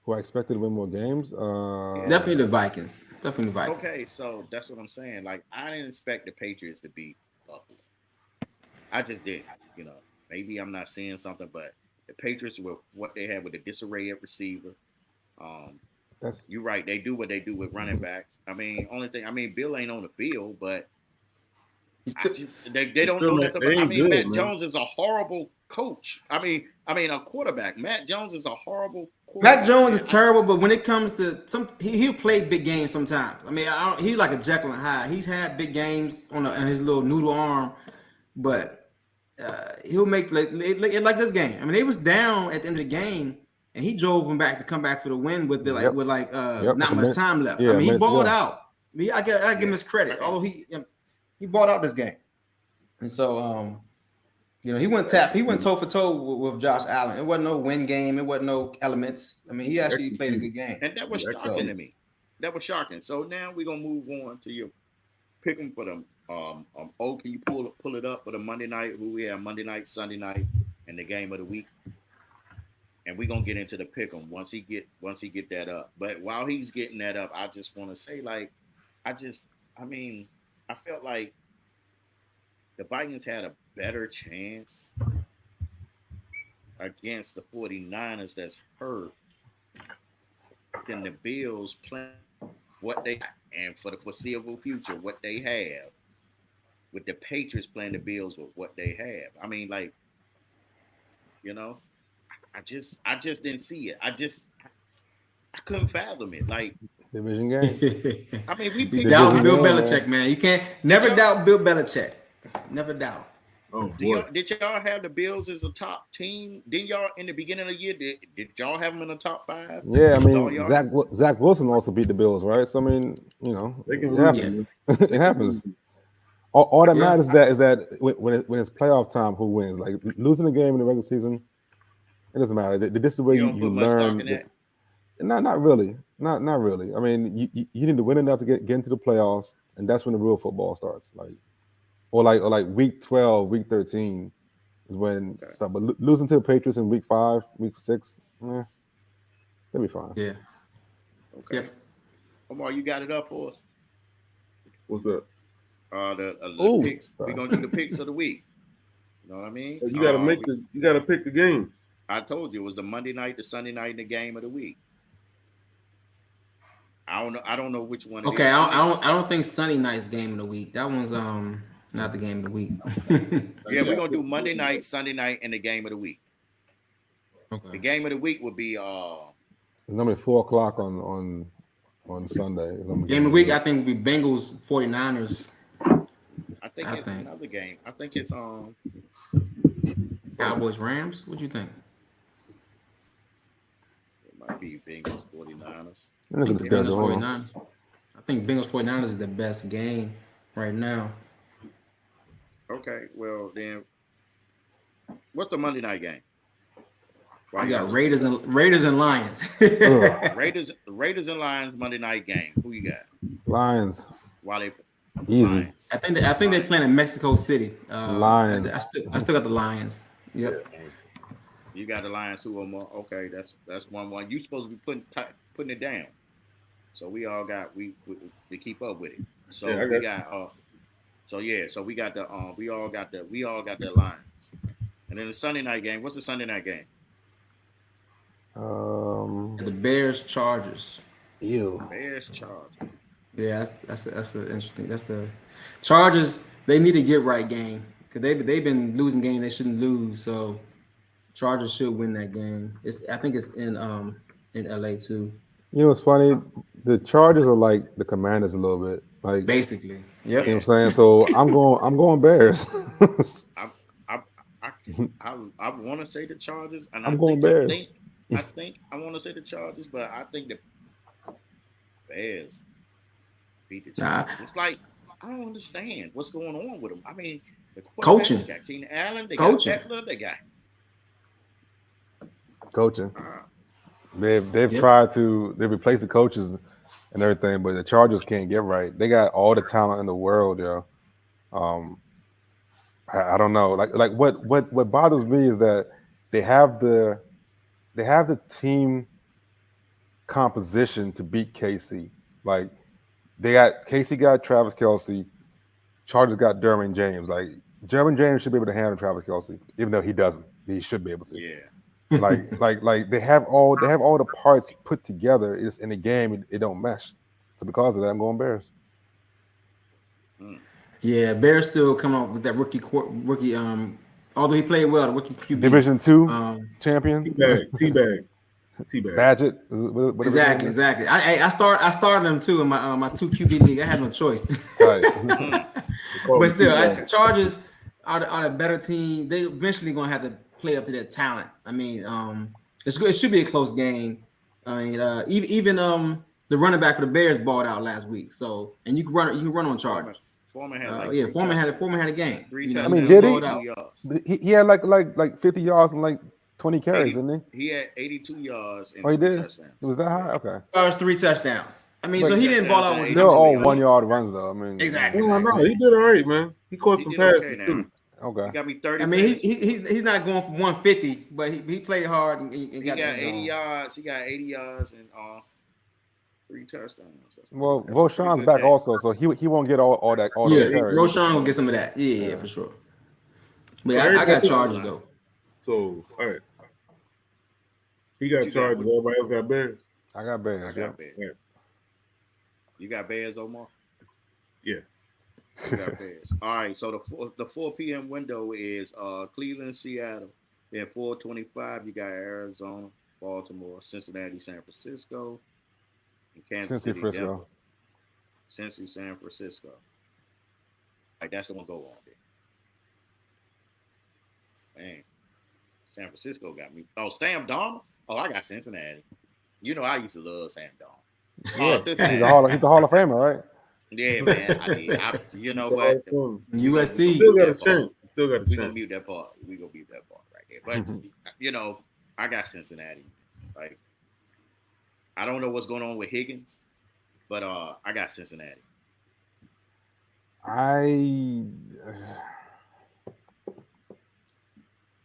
Who I expected to win more games? Definitely the Vikings. Okay, so that's what I'm saying. Like, I didn't expect the Patriots to beat Buffalo. I just didn't. Maybe I'm not seeing something, but the Patriots with what they have with the disarray at receiver. You're right. They do what they do with running backs. Bill ain't on the field, but they don't know nothing. Matt Jones is a horrible coach. I mean, a quarterback. Matt Jones is a horrible quarterback. Matt Jones is terrible, but when it comes to he'll play big games sometimes. I mean, he's like a Jekyll and Hyde. He's had big games on his little noodle arm, but he'll make like this game. I mean, they was down at the end of the game, and he drove them back to come back for the win with not much time left. Yeah, I mean, he balled out. I give him his credit, although he balled out this game, and so he went toe for toe with Josh Allen. It wasn't no win game. It wasn't no elements. I mean, he actually played a good game, and that was shocking to me. That was shocking. So now we're gonna move on to your pick 'em for them. Can you pull it up for the Monday night? Who we have Monday night, Sunday night, and the game of the week. And we're gonna get into the pick 'em once he get that up. But while he's getting that up, I just want to say, I felt like the Vikings had a better chance against the 49ers that's hurt than the Bills playing what they and for the foreseeable future what they have with the Patriots playing the Bills with what they have. I mean, I just didn't see it. I couldn't fathom it. Like, division game. I mean, we picked doubt Bill Belichick, man. You can't never doubt Bill Belichick. Never doubt. Oh, boy. Did y'all have the Bills as a top team? Didn't y'all in the beginning of the year? Did y'all have them in the top 5? Yeah, I mean, Zach Wilson also beat the Bills, right? So I mean, it happens. It happens. All that matters is that when it's playoff time, who wins? Like losing the game in the regular season, it doesn't matter. This is the way you learn. Not really. Not really. I mean, you need to win enough to get into the playoffs, and that's when the real football starts. Like week 12, week 13 is when stuff. But losing to the Patriots in week 5, week 6, they'll be fine. Yeah. Okay. Yep. Omar, you got it up for us? What's that? The picks. We're gonna do the picks of the week. You know what I mean? You gotta pick the games. I told you it was the Monday night, the Sunday night, and the game of the week. I don't know which one. Okay, I don't think Sunday night's game of the week. That one's not the game of the week. Yeah, we're gonna do Monday night, Sunday night, and the game of the week. Okay. The game of the week will be it's normally 4:00 on on Sunday. Game of the week, I think, will be Bengals 49ers. I think it's another game. I think it's Cowboys Rams. What do you think? It might be Bengals 49ers. Look at the Bengals schedule. Hold on. 49ers. I think Bengals 49ers is the best game right now. Okay, well then, what's the Monday night game? You got Raiders and Lions. Raiders and Lions Monday night game. Who you got? Lions. Why they Easy. Lions. I think they're playing in Mexico City. Lions. I still got the Lions. Yep. You got the Lions 2 or more. Okay, that's 1-1. You supposed to be putting it down. So we all got we to keep up with it. So Yeah, we got so we got the we all got the Lions. And then the Sunday night game. What's the Sunday night game? The Bears Chargers. Ew. Bears Chargers. Yeah, that's interesting. That's the Chargers. They need to get right game because they've been losing games they shouldn't lose. So Chargers should win that game. I think it's in LA too. You know what's funny? The Chargers are like the Commanders a little bit. Like basically. Yep. You know what I'm saying? So I'm going Bears. I want to say the Chargers, and I'm going Bears. I think I want to say the Chargers, but I think the Bears beat the Chargers. It's like I don't understand what's going on with them. I mean, the coaching. They got Keenan Allen, they coaching. got Eckler, they got coaching. They've tried to replace the coaches and everything, but the Chargers can't get right. They got all the talent in the world, yo. I don't know. Like what bothers me is that they have the team composition to beat KC. Like KC got Travis Kelce, Chargers got Derwin James. Like Derwin James should be able to handle Travis Kelce, even though he doesn't. He should be able to. Yeah. like they have all the parts put together. It's in the game, it don't mesh. So because of that, I'm going Bears. Yeah, Bears still come up with that rookie. Although he played well, the rookie QB. Division 2 champion. Teabag. Badgett. Exactly. I started them too in my 2 QB league. I had no choice. Right. But still, Chargers are a better team. They eventually gonna have to play up to their talent. I mean, it should be a close game. I mean, even the running back for the Bears balled out last week. So, and you can run on Chargers. Foreman had Foreman had a game. I mean, did he had like 50 yards and like 20 carries, didn't he? He had 82 yards and he did. touchdowns. It was that high? Okay. Yards, 3 touchdowns. I mean, so he didn't ball out with. They're all 1-yard runs, though. I mean, exactly. No, he did all right, man. He caught some passes too. Okay. He got me 30. I mean, he's not going for 150, but he played hard and he got 80 yards. He got 80 yards and 3 touchdowns. Well, Roshan's back also, so he won't get all that. Yeah, Roshan will get some of that. Yeah, for sure. But I got Chargers though. So all right, he got Chargers. Everybody else got Bears. I got Bears. Bears. Yeah. You got Bears, Omar? Yeah. You got Bears. All right. So the 4 p.m. window is Cleveland, Seattle. Then 4:25, you got Arizona, Baltimore, Cincinnati, San Francisco, and Kansas City, Denver. Cincy, San Francisco. Like that's the one go on there. Man, San Francisco got me. Oh, Sam Darnold. Oh, I got Cincinnati. You know I used to love Sam Darnold. Yeah, he's the Hall of Famer, right? Yeah, man. You know what? USC still got a chance. We're gonna mute that part. We're gonna mute that part right there. But you know, I got Cincinnati. Like, I don't know what's going on with Higgins, but I got Cincinnati. I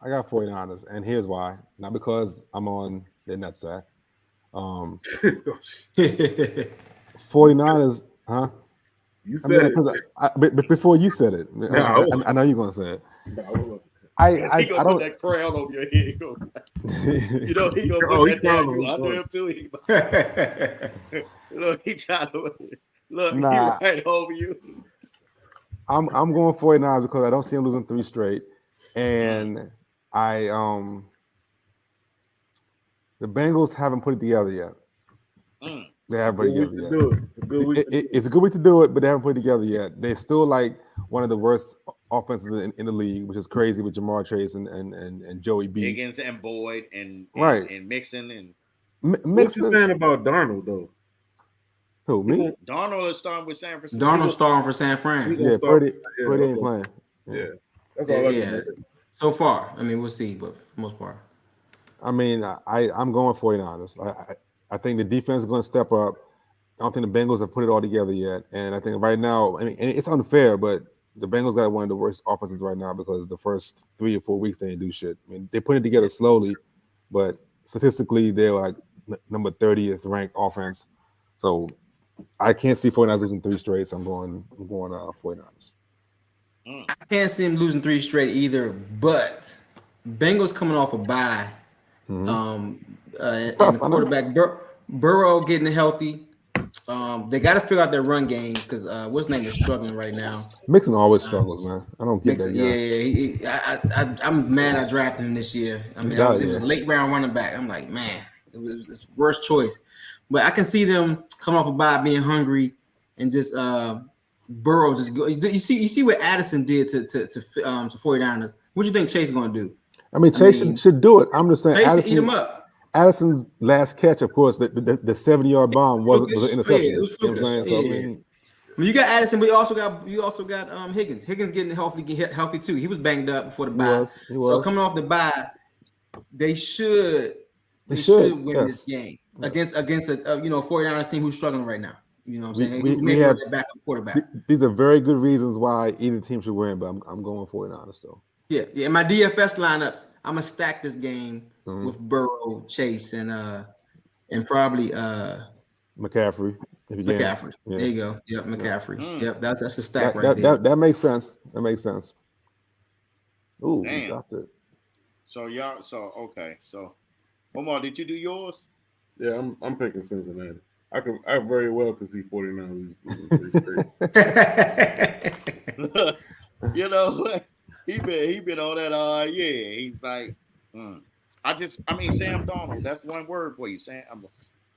got 49ers, and here's why. Not because I'm on their nutsack. 49ers, huh? You said but before you said it, I know you're gonna say it. I don't put that crown over your head. You know he gonna put that down. You under him too. Look, he trying to look. Nah, he right over you. I'm going 49ers because I don't see him losing 3 straight, and the Bengals haven't put it together yet. The They haven't put it together yet. Do it. It's a good week. It's a good week to do it, but they haven't put it together yet. They're still like one of the worst offenses in the league, which is crazy with Jamar Chase and Joey B. Higgins and Boyd and Mixon and What you saying about Darnold though? Who, me? Darnold is starting with San Francisco. Darnold starting for San Fran. Yeah, Purdy ain't playing. Yeah, that's all I can. So far, I mean, we'll see, but for the most part, I mean, I'm going 49ers. I think the defense is going to step up. I don't think the Bengals have put it all together yet, and I think right now, I mean, it's unfair, but the Bengals got one of the worst offenses right now because the first 3 or 4 weeks they didn't do shit. I mean, they put it together slowly, but statistically they're like number 30th ranked offense. So I can't see 49ers losing 3 straight. So I'm going 49ers. I can't see him losing 3 straight either. But Bengals coming off a bye, and the quarterback Burrow getting healthy. They got to figure out their run game because what's his name is struggling right now. Mixon always struggles, man. I don't get Mixon, that guy. I'm mad I drafted him this year. I mean, it was a late round running back. I'm like, man, it was the worst choice. But I can see them coming off a bye, being hungry, and just Burrow just go. You see what Addison did to 49ers. What do you think Chase is going to do? I mean, Chase should do it. I'm just saying, Chase Addison, eat him up. Addison's last catch, of course, the 70-yard bomb was an interception. Yeah, it was focused. You know what I'm saying? So, I mean, you got Addison, but you also got Higgins. Higgins getting healthy too. He was banged up before the bye. He was. So coming off the bye, they should win this game against a 49ers team who's struggling right now. You know what I'm saying? We have that backup quarterback. These are very good reasons why either team should win, but I'm going 49ers though. Yeah. In my DFS lineups, I'm gonna stack this game with Burrow, Chase, and probably McCaffrey. McCaffrey. Yeah. There you go. Yep, McCaffrey. Yep, that's a stack there. That makes sense. That makes sense. Ooh, damn. Dropped it. So y'all. So okay. So, Omar, did you do yours? Yeah, I'm picking Cincinnati. I very well could see 49. You know, he been on that. Yeah, he's like, I mean, Sam Darnold. That's one word for you, Sam.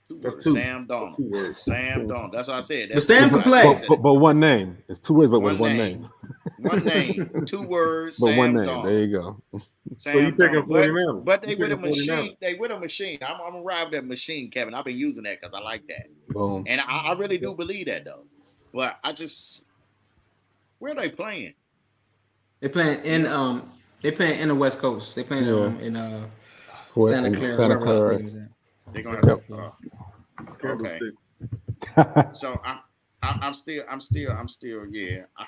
That's two. Sam Darnold. 2 words. Sam Darnold. That's what I said. But Sam can play. But one name. It's 2 words, but with one name. One name. 2 words. But Sam one name. Darnold. There you go. Sam so you picking 49? But they with a machine. They with a machine. I'm gonna ride that machine, Kevin. I've been using that because I like that. Boom. And I really do believe that though. But where are they playing? They're playing in the West Coast. They're playing in Santa Clara. They're gonna okay. So I'm still yeah. I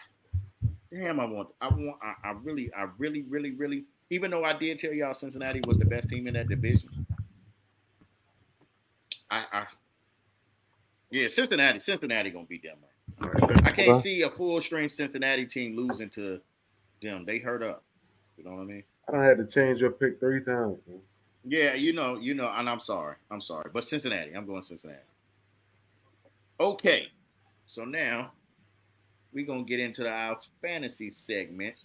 really, even though I did tell y'all Cincinnati was the best team in that division. Cincinnati gonna beat them. I can't see a full strength Cincinnati team losing to them. They hurt up. You know what I mean? I don't have to change your pick 3 times, man. Yeah, you know, and I'm sorry. But Cincinnati, I'm going Cincinnati. Okay. So now we're gonna get into our fantasy segment.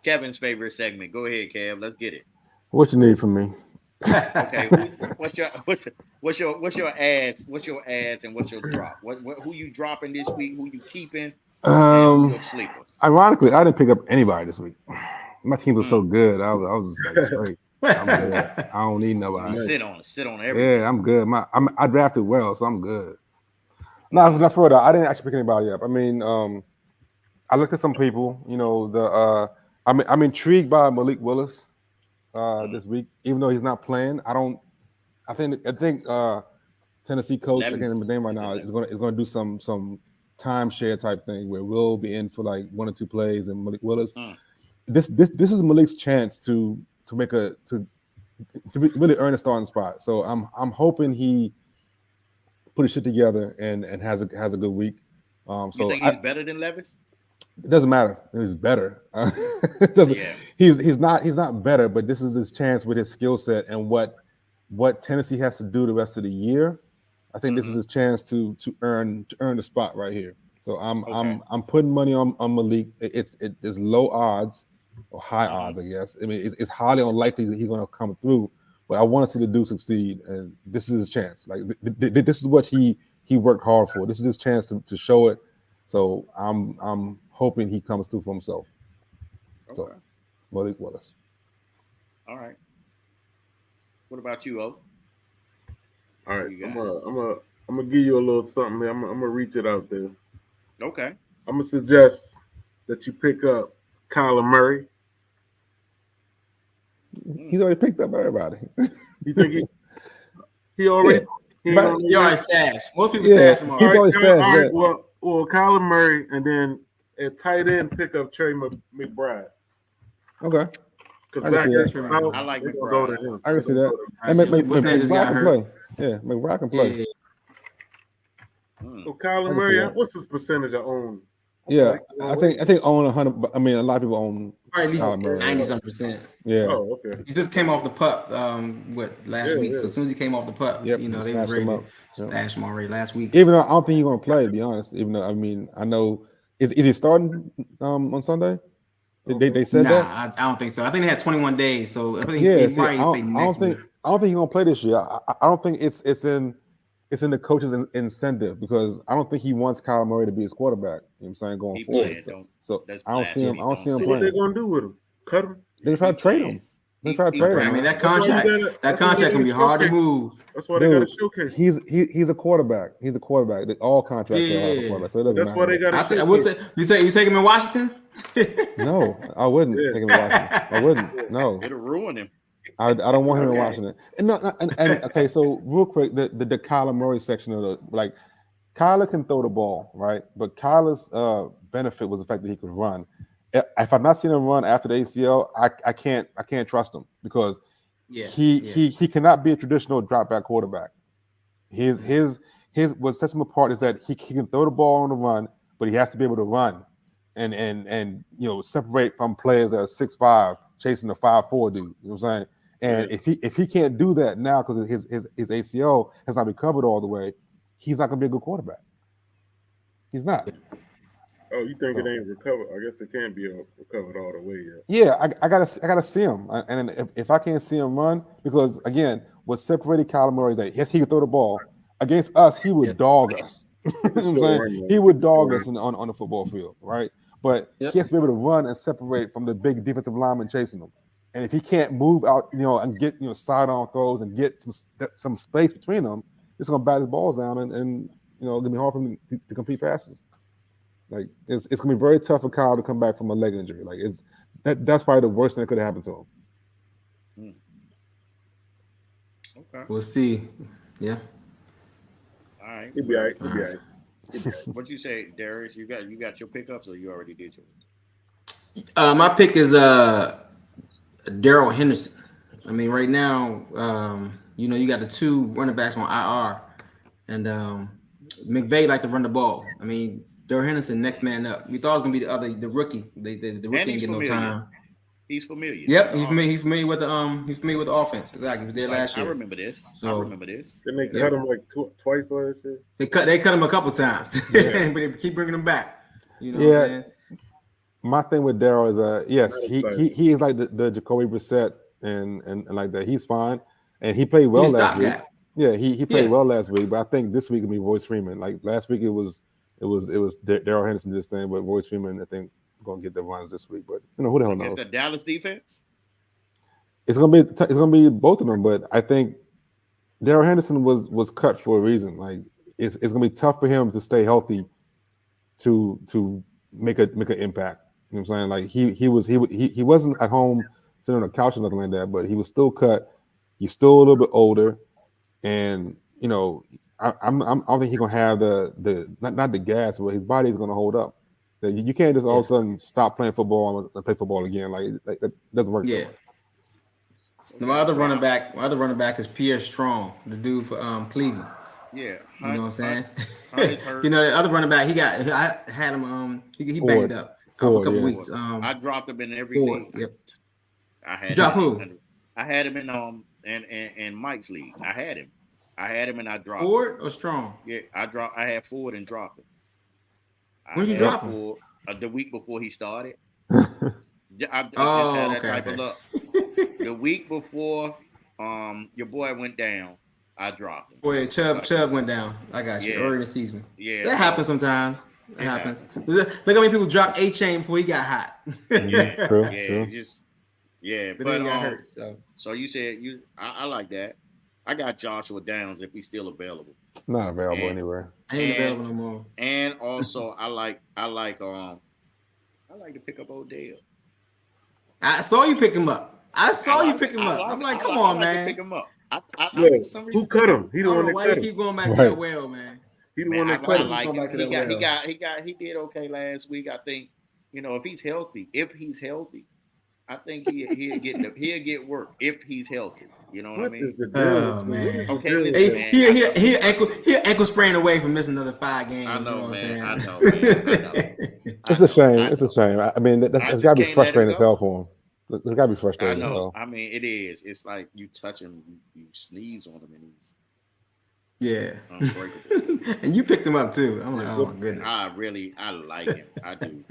Kevin's favorite segment. Go ahead, Kev. Let's get it. What you need from me? Okay. What's your ads? What's your ads and what's your drop? Who you dropping this week? Who you keeping? And who your sleeper? Ironically, I didn't pick up anybody this week. My team was so good. I was just like straight. I'm good. I don't need nobody. You sit on everything. Yeah, I'm good. I drafted well, so I'm good. No, not further. I didn't actually pick anybody up. I mean, I looked at some people. You know, I'm intrigued by Malik Willis this week, even though he's not playing. I think Tennessee coach, I can't remember the name right now, is gonna do some timeshare type thing where we'll be in for like 1 or 2 plays and Malik Willis. This is Malik's chance to really earn a starting spot. So I'm hoping he put his shit together and has a good week. So you think he's better than Levis? It doesn't matter. He's better. It doesn't. Yeah. He's not better, but this is his chance with his skill set and what Tennessee has to do the rest of the year. I think this is his chance to earn the spot right here. So Okay. I'm putting money on Malik. It's low odds or high Mhm. odds, I guess. I mean, it's highly unlikely that he's going to come through. But I want to see the dude succeed, and this is his chance. Like this is what he worked hard for. This is his chance to show it. So I'm hoping he comes through for himself. So Okay. Malik Willis. All right. What about you, O? All Who right, you I'm got? gonna I'm gonna I'm gonna give you a little something. Man. I'm gonna reach it out there. Okay. I'm gonna suggest that you pick up Kyler Murray. Mm. He's already picked up everybody. You think he Yeah, already he ain't but on the You way? already stashed. Most people yeah, stash them he All right, already. probably stashed all right. that. Well, Kyler Murray, and then at tight end pick up Trey McBride Okay, because I can Zach see Ertz that. is True. out. I like They're gonna go to McBride. him. I can They're see gonna go that. to him. And Right, yeah. What's name just McBride got can hurt? play. Yeah, McBride can Yeah, play. yeah, Mm. So Kyler I can see Murray, that. what's his percentage of own? Yeah, Like, I think own 100. I mean, a lot of people own probably at least Kyler Murray. 90-some%. Yeah. Oh, okay. He just came off the pup, last Yeah, week. So yeah. as soon as he came off the pup, Yep. you know, Just they was snatched him ready up. to Yep. stash him already last week. Even though I don't think he's gonna play, to be honest. Even though I know is he starting on Sunday? They said Nah, that. I don't think so. I think they had 21 days, so I think Yeah. he See, probably play next week. I don't think he's gonna play this year. I don't think it's in the coach's incentive because I don't think he wants Kyler Murray to be his quarterback. You know what I'm saying going He forward. playing. Don't. So That's I don't see him. blasphemy. I don't Don't see him So say what they that. playing. gonna do with him? Cut him? They try He to trade playing. him. They try to He trade Right. him, I mean playing. man. that That's why you contract, gotta. that That's why they contract can gotta be hard to showcase. move. That's why they gotta Dude, showcase. he's a quarterback. He's a quarterback. All contracts are hard for Yeah. quarterbacks, so it But doesn't that's why matter. they gotta I would showcase. say you take him in Washington. No, I wouldn't Yeah, take him in Washington. I wouldn't. yeah. No, It'll ruin him. I don't want him in Okay. Washington. And no, and okay. So real quick, the Kyler Murray section of the like, Kyler can throw the ball, right? But Kyler's benefit was the fact that he could run. If I'm not seeing him run after the ACL, I can't trust him because Yeah. he cannot be a traditional drop back quarterback. His what sets him apart is that he can throw the ball on the run, but he has to be able to run and separate from players that are 6'5", chasing a 5'4" dude. You know what I'm saying? And Yeah. if he can't do that now because his ACL has not recovered all the way, he's not going to be a good quarterback. He's not. Oh, you think So, it ain't recovered? I guess it can't be recovered all the way yet. yeah, I gotta see him, and if I can't see him run, because again, what separated Kyler Murray is that yes, he could throw the ball against us, he would Yep. dog us. You know what I'm Still saying? run, man. He would dog Still us on the football field, right? But Yep. he has to be able to run and separate from the big defensive lineman chasing him. And if he can't move out, and get sidearm throws and get some space between them, it's gonna bat his balls down and it's gonna be hard for him to compete passes. Like it's gonna be very tough for Kyle to come back from a leg injury. Like that's probably the worst thing that could have happened to him. Okay. We'll see. Yeah. All right. He'll be all right. He'll be all right. He'll be all right. What you say, Darius? You got your pickups, or you already did yours? My pick is Daryl Henderson. I mean, right now, you got the two running backs on IR, and McVay like to run the ball. I mean, Daryl Henderson, next man up. We thought it was gonna be the rookie. The rookie And he's ain't get no familiar. time. He's familiar. Yep, with he's the familiar with the offense. Exactly, he was there offense. last I year. remember this. So- I remember this. Didn't they Yep. cut him like twice last year? They cut him a couple times, Yeah. but they keep bringing him back. You know Yeah. what I'm saying? My thing with Daryl is yes, Not he excited. he is like the Jacoby Brissett and like that. He's fine, and he played well He's a last week. stopgap. Yeah, he played Yeah. well last week, but I think this week will be Royce Freeman. Like last week, it was Daryl Henderson this thing, but Royce Freeman I think gonna get the runs this week. But who the hell knows? Against the Dallas defense. It's gonna be both of them, but I think Daryl Henderson was cut for a reason. Like it's gonna be tough for him to stay healthy to make an impact. You know what I'm saying? Like he wasn't at home sitting on a couch or nothing like that, but he was still cut. He's still a little bit older, and I don't think he's gonna have the not the gas, but his body is gonna hold up. You can't just all of a sudden stop playing football and play football again. Like that doesn't work. Yeah. That way. My other running back is Pierre Strong, the dude for Cleveland. Yeah. You know what I'm saying? Hunt is hurt. The other running back, I had him. He Ford. banged up for a couple Yeah. weeks. I dropped him in every Ford. league. Yep. I had You drop him who? I had him in Mike's league. I had him and I dropped him. Ford or Strong? Yeah, I had Ford and dropped him. I When you had drop him? for the week before he started. I just Oh, had that okay, type of okay. luck. The week before your boy went down, I dropped him. Boy, Like, Chubb went down. I got you yeah, early in the season. yeah. That happens So sometimes. That it happens. happens. Look how many people dropped A-Chain before he got hot. Yeah, True, yeah. true. Just yeah. But then But he got hurt. So so you said I like that. I got Joshua Downs if he's still available. Not available And anywhere. I ain't and available no more. and also I like to pick up Odell. I saw you pick him up. I saw you like pick him up. I'm like, come I on, like to pick man. him up. Yeah, For some who reason cut him? He I the don't one know that why cut you him. keep going back to Right. that well, man. He the man, one that I cut him. like Going him. back to He that well. he did okay last week. I think if he's healthy, I think he'll get work if he's healthy. You know what I What mean? is the deal with you? What is the Okay, deal with listen, He, that? man. he ankle sprain away from missing another 5 games. I You know know, what I'm man. saying? I know, man. I know. It's a shame. I It's a know. shame. I mean, I it's got just to be can't let him frustrating as go. hell for him. It's got to be I frustrating as know. hell. I mean, it is. It's like you touch him, you sneeze on him, and he's Yeah. unbreakable. And you picked him up too. I'm like, Yeah, oh good. my goodness. I like him. I do.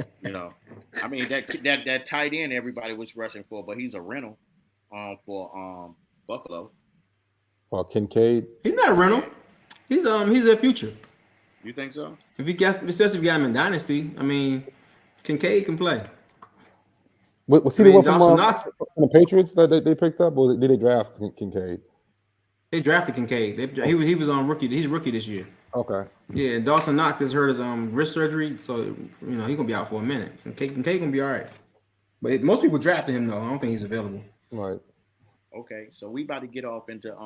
I mean that tight end everybody was rushing for, but he's a rental, for Buffalo. Or Kincaid. He's not a rental. He's a future. You think so? Especially if you got him in Dynasty. I mean, Kincaid can play. Was he I the mean, one from Dawson Knox. the Patriots that they picked up, or did they draft Kincaid? They drafted Kincaid. He was on rookie. He's a rookie this year. Okay. Yeah, and Dawson Knox has hurt his wrist surgery, so he's gonna be out for a minute. Kincaid gonna be all right. But most people drafted him though. I don't think he's available. Right. Okay, so we about to get off into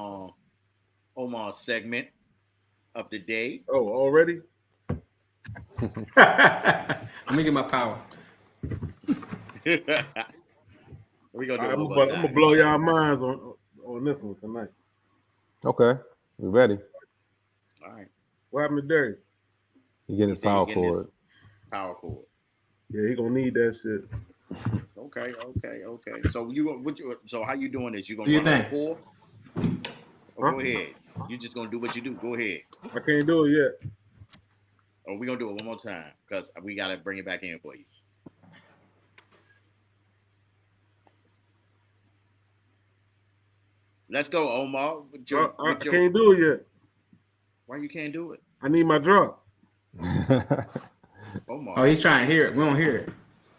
Omar's segment of the day. Oh, already? I'm gonna get my power. We gonna do it I'm one more gonna time. blow y'all minds on this one tonight. Okay. We ready? All right. What happened to Darius? You getting He his said he power getting his cord? Power cord. Yeah, he gonna need that shit. Okay. So how you doing this? You gonna Do you run on think? 4? Huh? Go ahead. You just gonna do what you do. Go ahead. I can't do it yet. Or we gonna do it one more time because we gotta bring it back in for you. Let's go, Omar. I can't do it yet. Why you can't do it, I need my drop. Omar? Oh, he's trying to hear it. We don't hear it.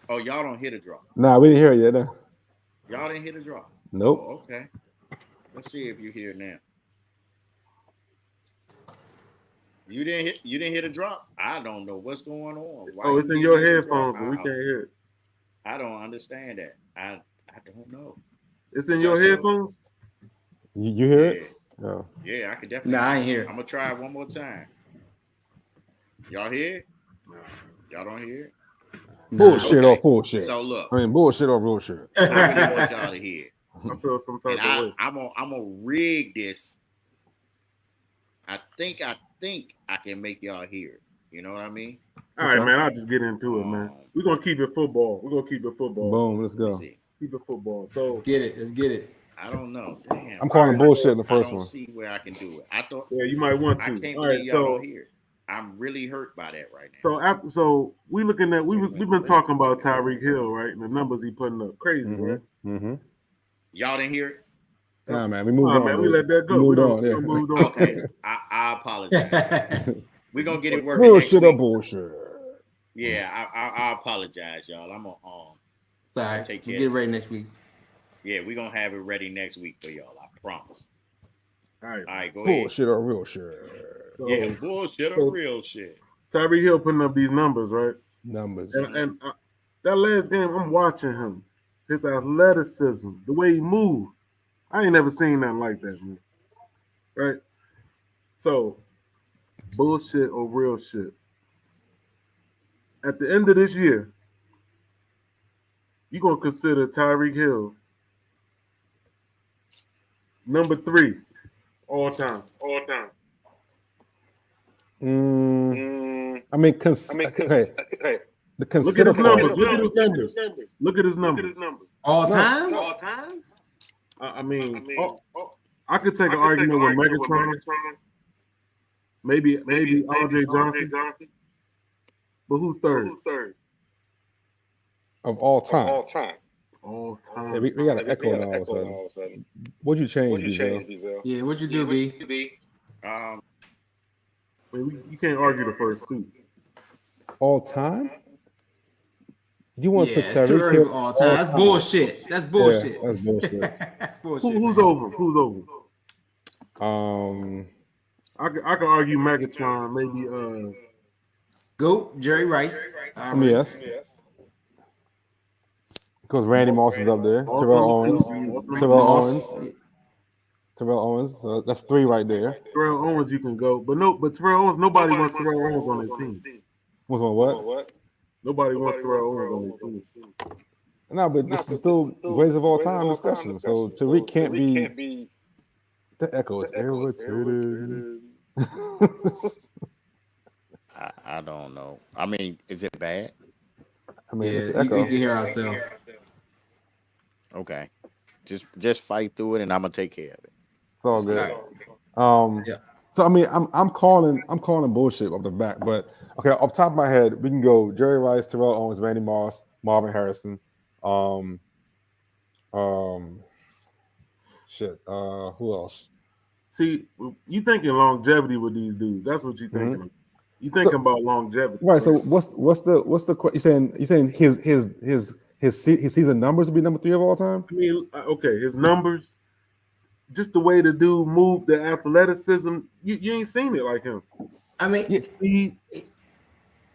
Oh, y'all don't hear the drop. Nah, we didn't hear it yet. No. Y'all didn't hear the drop. Nope. Oh, okay. Let's see if you hear it now. You didn't hear the drop. I don't know what's going on. Why It's you in your hear the drop? headphones, but we can't hear it. I don't understand that. I don't know. It's in your headphones? You hear Yeah. it? No. Yeah, I could definitely. Nah, I ain't hear it. I'm gonna try it one more time. Y'all hear it? Y'all don't hear it? Bullshit Okay. or bullshit. So look, I mean, bullshit or real shit. I really want y'all to hear it. I feel some type And of way. I'm gonna rig this. I think I can make y'all hear it. You know what I mean? All right, man. I'll just get into it, man. Um, We're gonna keep it football. Boom. Let's Let me go. see. Keep it football. So Let's get it. I don't know. Damn. I'm calling bullshit in the I first don't one. see where I can do it. I thought yeah, you might want to. I can't All believe right, y'all so don't hear it. I'm really hurt by that right now. so we looking at we've been talking about Tyreek Hill, right? And the numbers he putting up, crazy, right? Mm-hmm. Y'all didn't hear it? Nah, man, we moved Nah, on. man, we dude. let that go. We We moved don't on. move on. Okay. I apologize. We're gonna get it working Real next shit or week. bullshit. Yeah, I apologize, y'all. I'm gonna Sorry. Take We'll care. get it ready next week. yeah, we're gonna have it ready next week for y'all. I promise. All right. All right, go ahead. Bullshit or real shit. So Yeah, bullshit or real shit. Tyreek Hill putting up these numbers, right? Numbers. And that last game, I'm watching him. His athleticism, the way he moved. I ain't never seen nothing like that, man. Right? So, bullshit or real shit. At the end of this year, you're going to consider Tyreek Hill number 3 all time. I mean, hey, the Look at consider his part. numbers. Look at his numbers. All time? I mean, I could take an argument with Megatron, maybe RJ Johnson, But who's third? Of all time. All time. Yeah, we got an echo now all of a sudden. What'd you change, Bizel? Yeah, what'd you do, B? I mean, you can't argue the first two. All time? You want to put it's too Tyreek early Hill for all time. That's bullshit. That's bullshit. Yeah, that's bullshit. That's bullshit. Who's man. over? Who's over? I could argue Megatron, maybe Goat, Jerry Rice. Yes. Because Randy Moss is up there. Terrell Owens. That's 3 right there. Terrell Owens you can go. But Terrell Owens, nobody wants Terrell Owens on their team. Was on what? Nobody wants Terrell Owens on their team. No, but this is still greatest of all time discussion. So Tariq can't be. The echo is irritated. I don't know. I mean, is it bad? I mean, it's Yeah, echo. we can hear ourselves. Okay, just fight through it, and I'm gonna take care of it. It's all good. Yeah. So I mean, I'm calling bullshit off the back, but okay, off the top of my head, we can go Jerry Rice, Terrell Owens, Randy Moss, Marvin Harrison. Who else? See, you thinking longevity with these dudes. That's what you thinking. Mm-hmm. You thinking about longevity. Right. So what's the you saying his season numbers would be number 3 of all time? I mean, okay, his numbers, just the way the dude moved, the athleticism, you ain't seen it like him. I mean,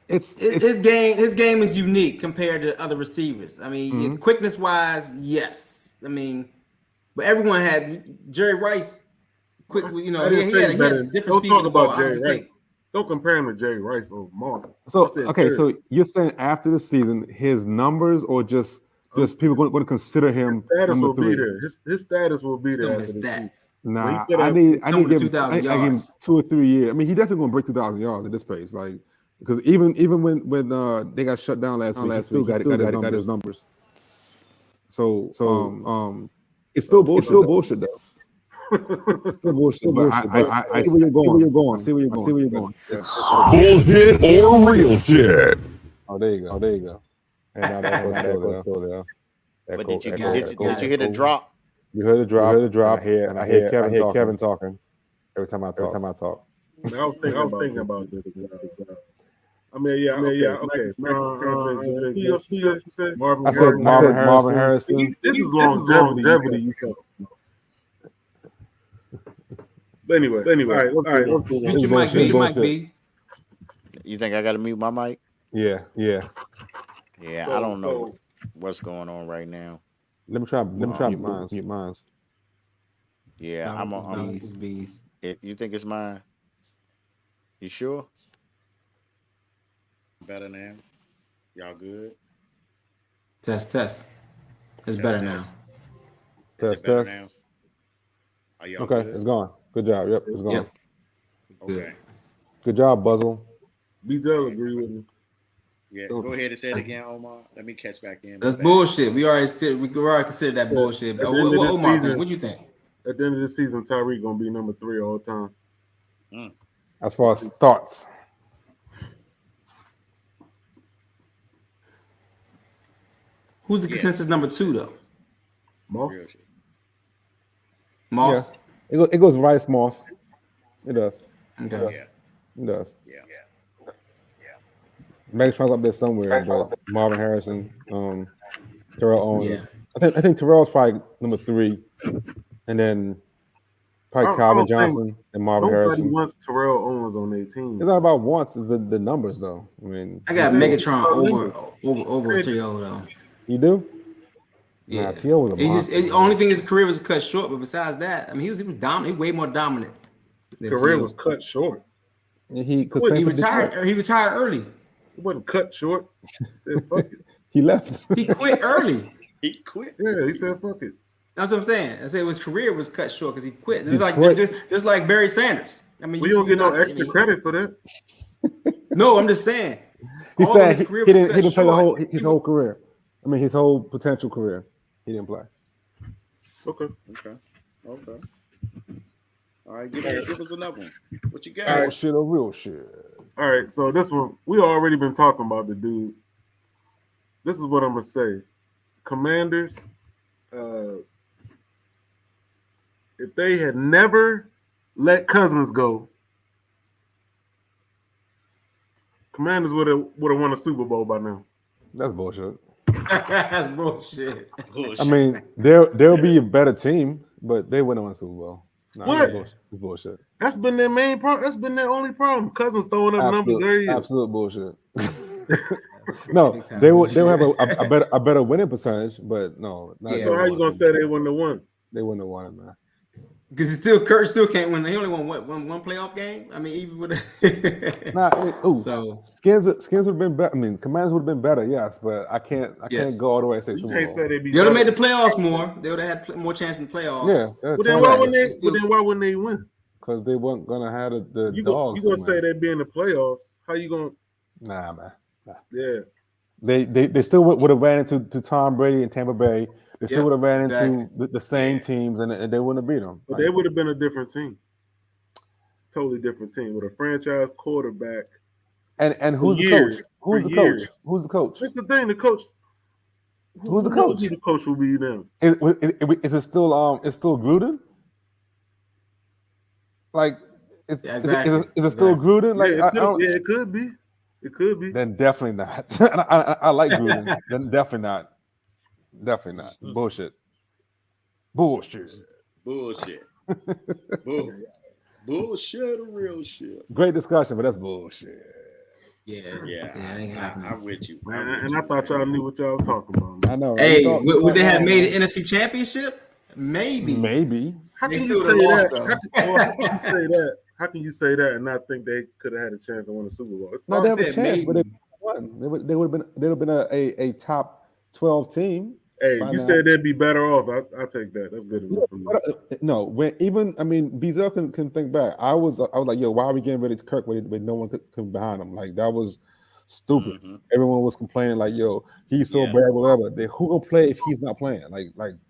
it's his game is unique compared to other receivers. I mean, quickness wise, yes. I mean, but everyone had Jerry Rice. Quick, he had different Don't speed. talk about Jerry Rice. Don't compare him to Jerry Rice or Moss. So okay, so you're saying after the season, his numbers or just people going to consider him his status number will 3? Be there. His status will be there after the season. Nah, I need to give him 2 or 3 years. I mean, he definitely going to break 2,000 yards at this pace, like because even when they got shut down last week, he still got his numbers. So it's still bullshit though. Still bullshit. But I see where you're going. I see where you're going. Bullshit or real shit. Oh, there you go. And now that echo's still there. But did you hear the drop? You heard the drop. I hear Kevin talking every time I talk. I was thinking about this. I mean, yeah. Okay. I said Marvin Harrison. This is longevity. But anyway. All right. Let's move on. Mute your mic, B. You think I got to mute my mic? Yeah. I don't know what's going on right now. Let me try mute mine. Yeah, I'm bees. You think it's mine? You sure? Better now? Y'all good? Test. It's better now. Test. Now? Are y'all okay, good? It's gone. Good job. Yep, it's gone. Yep. Okay. Good job, Buzzle. Bezel agree with me. Yeah, go ahead and say it again, Omar. Let me catch back in. That's bullshit. We already considered that bullshit. But what Omar think? What do you think? At the end of the season, Tyreek gonna be number 3 all the time. As far as thoughts. Who's the consensus number 2 though? Moss. Moss. Yeah. It goes Rice Moss. It does. Okay. Yeah. It does. Yeah. Megatron's up there somewhere, but Marvin Harrison, Terrell Owens. Yeah. I think Terrell's probably number 3, and then probably Calvin Johnson and Marvin Harrison. Nobody wants Terrell Owens on their team. It's not about wants; it's the numbers, though. I mean, I got Megatron over T.O. though. You do? Yeah. Nah, T.O. was a monster. The only thing his career was cut short, but besides that, I mean, he was dominant. He was way more dominant. His career was cut short. Yeah, he retired. He retired early. It wasn't cut short. He said, fuck it. He left. He quit early. He quit. Yeah, he said, fuck it. That's what I'm saying. I said his career was cut short because he quit. Just like Barry Sanders. I mean, we don't get no extra credit for that. No, I'm just saying. He said he didn't play his whole career. I mean, his whole potential career. He didn't play. Okay. All right, give us another one. What you got? Oh, shit, a real shit. All right, so this one we already been talking about the dude. This is what I'm gonna say. Commanders, uh, if they had never let Cousins go, Commanders would have won a Super Bowl by now. That's bullshit. That's bullshit. Bullshit. I mean, they'll be a better team, but they wouldn't win Super Bowl. No, What? It's bullshit. That's been their main problem. That's been their only problem. Cousins throwing up numbers every year. Absolute bullshit. No, they will have a better winning percentage, but no. So how you gonna say they wouldn't have won? They wouldn't have won it, man. Because Kurt still can't win. He only won one playoff game. I mean, even with so Skins would have been better. I mean, Commanders would have been better, yes, but I can't go all the way and say Super Bowl. They would have made the playoffs more. They would have had more chance in the playoffs. Yeah. Well, then why wouldn't they win? Because they weren't gonna have the you dogs. You gonna say they'd be in the playoffs? How you gonna? Nah, man. Nah. Yeah. They still would have ran into Tom Brady in Tampa Bay. They still would have ran into the same teams, and they wouldn't have beat them. But they would have been a different team, totally different team with a franchise quarterback. And who's the coach? Who's the coach? Who's the coach? That's the thing. The coach. Who's the coach? Who the coach will be now? Is it still It's still Gruden? Like, is it still Gruden? Like, it could be. It could be. Then definitely not. I like Gruden. Then definitely not. Definitely not. Bullshit. Bullshit or real shit. Great discussion, but that's bullshit. I'm with you. And I thought y'all knew what y'all was talking about. I know. Hey, would they have made an NFC Championship? Maybe. How can you say that? How can you say that and not think they could have had a chance to win a Super Bowl? No, they have a chance, but they would have been a top 12 team. Hey, you said they'd be better off. I take that. That's good enough for me. No, Beazell can think back. I was like, yo, why are we getting rid of Kirk when no one could come behind him? Like, that was stupid. Mm-hmm. Everyone was complaining like, yo, he's so bad, whatever. Who gonna play if he's not playing? Like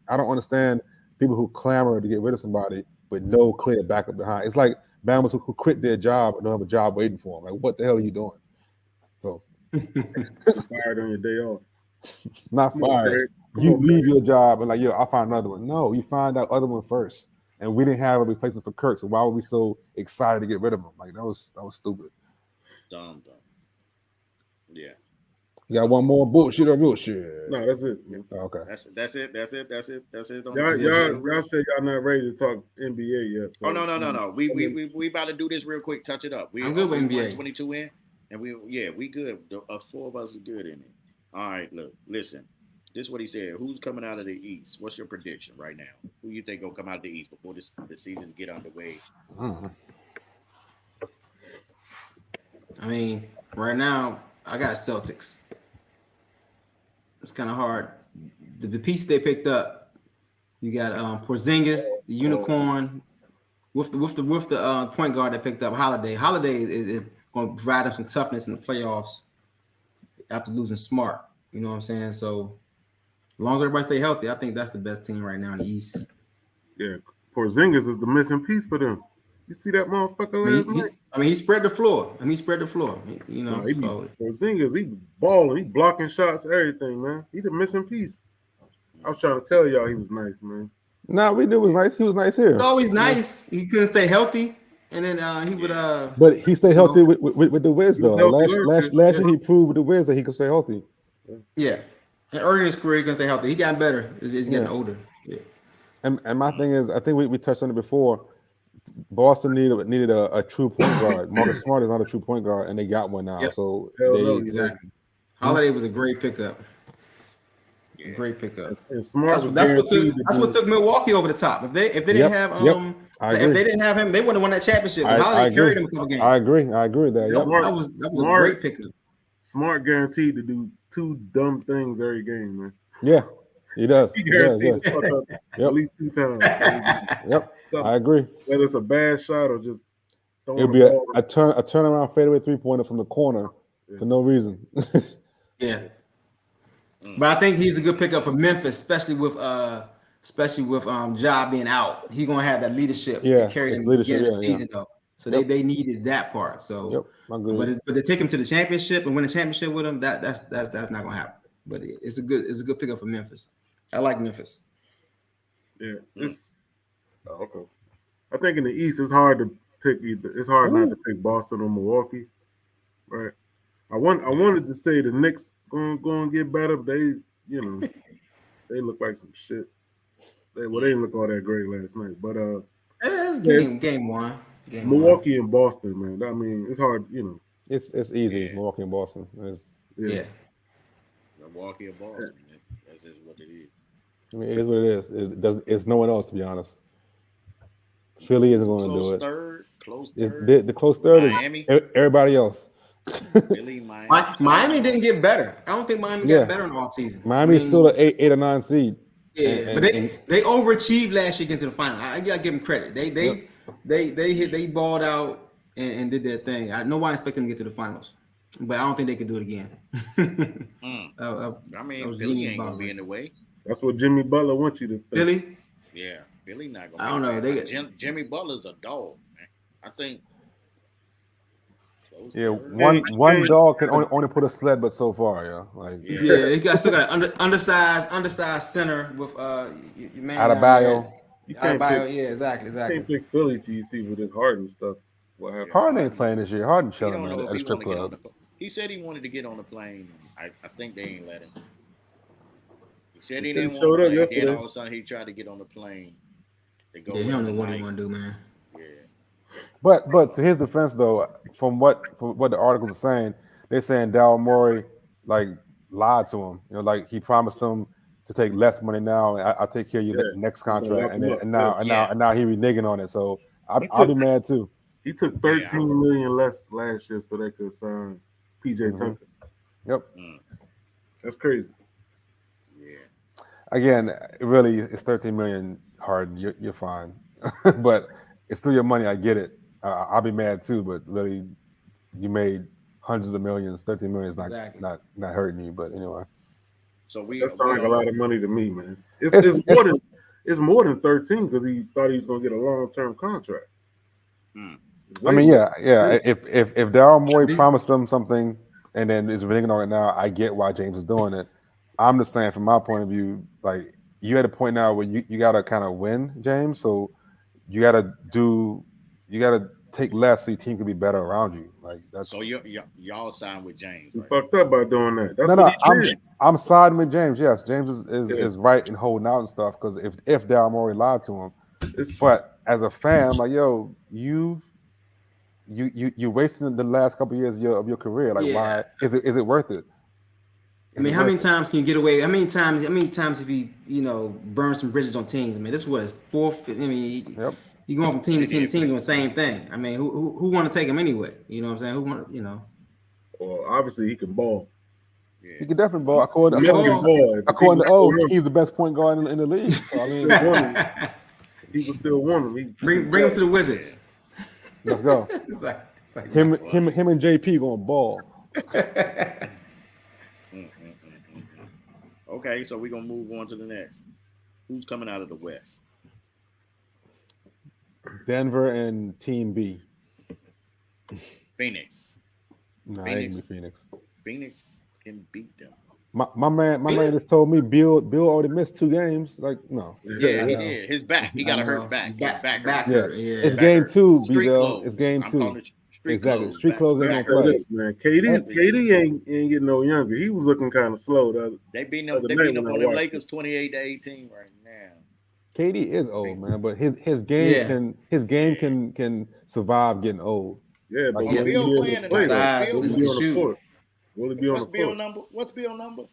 I don't understand people who clamor to get rid of somebody with no clear backup behind. It's like Bama's who quit their job and don't have a job waiting for them. Like, what the hell are you doing? So fired on your day off. Not fired. You leave your job and like, yo, I'll find another one. No, you find that other one first. And we didn't have a replacement for Kirk, so why were we so excited to get rid of him? Like, that was stupid. Dumb. Yeah. You got one more bullshit or real shit? No, that's it. Oh, okay. That's it. Y'all said y'all not ready to talk NBA yet. So. Oh no. We about to do this real quick. Touch it up. I'm good with NBA. 22 in, and we good. Four of us are good in it. All right, look, listen. This is what he said. Who's coming out of the East? What's your prediction right now? Who you think gonna come out of the East before the season get underway? I mean, right now I got Celtics. It's kind of hard. The pieces they picked up, you got Porzingis, the unicorn, with the point guard they picked up, Holiday. Holiday is going to provide them some toughness in the playoffs after losing Smart. You know what I'm saying? So as long as everybody stay healthy, I think that's the best team right now in the East. Yeah, Porzingis is the missing piece for them. You see that motherfucker? He spread the floor. You know, Porzingis, he balling, he blocking shots, everything, man. He the missing piece. I was trying to tell y'all he was nice, man. Nah, we knew it was nice. He was nice here. He's always nice. He couldn't stay healthy, and then he would. But he stayed healthy with the Wiz though. Last year he proved with the Wiz that he could stay healthy. Yeah, and early in his career he couldn't stay healthy. He got better as he's getting older. Yeah. And my thing is, I think we touched on it before. Boston needed a true point guard. Marcus Smart is not a true point guard, and they got one now. Yep. So exactly. Holiday was a great pickup. Yeah. Great pickup. And Smart that's what took Milwaukee over the top. If they didn't have if they didn't have him, they wouldn't have won that championship. Holiday carried them a couple games. I agree with that. Yep. That was a great pickup. Smart guaranteed to do two dumb things every game, man. Yeah, he does. He guaranteed to fuck up at least 2 times. Yep. So, I agree. Whether it's a bad shot or just it'll be a turnaround fadeaway 3-pointer from the corner for no reason. Yeah. But I think he's a good pickup for Memphis, especially with Ja being out. He's gonna have that leadership to carry them to the season though. So Yep. they needed that part. So, Yep, I agree. but to take him to the championship and win a championship with him, that's not gonna happen. But it's a good pickup for Memphis. I like Memphis. Yeah, it's okay. I think in the East it's hard to pick either. It's hard not to pick Boston or Milwaukee, right? I wanted to say the Knicks going to get better, but they they look like some shit. They didn't look all that great last night, but It's yeah, game one. Milwaukee and Boston, man. I mean, it's hard, It's easy. Yeah. Milwaukee and Boston. Yeah. Milwaukee or Boston. That's just what it is. I mean, it is what it is. It's no one else, to be honest. Philly isn't going to do it. Close It's third. the close third Miami. is everybody else. Philly, Miami. Miami didn't get better. I don't think Miami got better in the offseason. Miami is still an 8 or 9 seed. Yeah, but they overachieved last year getting to the final. I gotta give them credit. They balled out and did their thing. Nobody expected them to get to the finals, but I don't think they could do it again. I mean, Philly ain't gonna be in the way. That's what Jimmy Butler wants you to think. Philly? Yeah, Philly not gonna. I don't know. Jimmy Butler's a dog, man. I think. Yeah, one dog can only put a sled, but so far, they still got an undersized center with your man Adebayo. Yeah, exactly. You can't pick Philly till you see with his Harden stuff. What happened? Harden ain't playing this year. Harden chilling at a strip club. He said he wanted to get on the plane. I think they ain't let him. He said he didn't want to play. Then all of a sudden he tried to get on the plane. He don't know what he want to do, man. Yeah. But to his defense, though, from what the articles are saying, they're saying Daryl Morey lied to him. Like he promised him to take less money now, and I'll take care of your next contract, and now he reneging on it. So I'll be mad too. He took $13 million less last year so they could sign PJ Tucker. Yep, that's crazy. Yeah. Again, really, it's $13 million. Harden, you're fine, but it's still your money. I get it. I'll be mad too, but really, you made hundreds of millions. $13 million is not hurting you, but anyway. So that sounds like a lot of money to me, man. It's more than 13 because he thought he was going to get a long-term contract. I mean, yeah. If Daryl Morey promised them something and then is reneging on it now, I get why James is doing it. I'm just saying, from my point of view, you at a point now where you got to kind of win, James. So you got to take less so your team can be better around you. That's so y'all signed with James. You right? fucked up by doing that. That's I'm siding with James. Yes, James is right in holding out and stuff because if Daryl Morey lied to him, but as a fan, I'm like, yo, you wasting the last couple of years of your career. Why is it worth it? How many times can you get away? How many times if you burn some bridges on teams? This is what his fourth. Yep. You going from team to team doing the same thing. Who want to take him anyway? You know what I'm saying? Who want Well, obviously he can ball. Yeah. He can definitely ball. According to he's the best point guard in the league. So, people still want him. Bring him to the Wizards. Let's go. It's like him and JP going ball. Okay, so we're gonna move on to the next. Who's coming out of the West? Denver and Team B. Phoenix. No, it ain't Phoenix. Phoenix can beat them. My man just told me Bill already missed 2 games. No. Yeah, he did. His back. He got a hurt back. Back hurt. Yeah. It's game 2, Bizel. It's game 2. Exactly. Street clothes ain't gonna play. Man, KD ain't getting no younger. He was looking kind of slow. They beat up on the Lakers 28-18 right now. KD is old, man, but his game can survive getting old. Yeah, but Bill playing tonight. Will he be on the court? What's Bill number?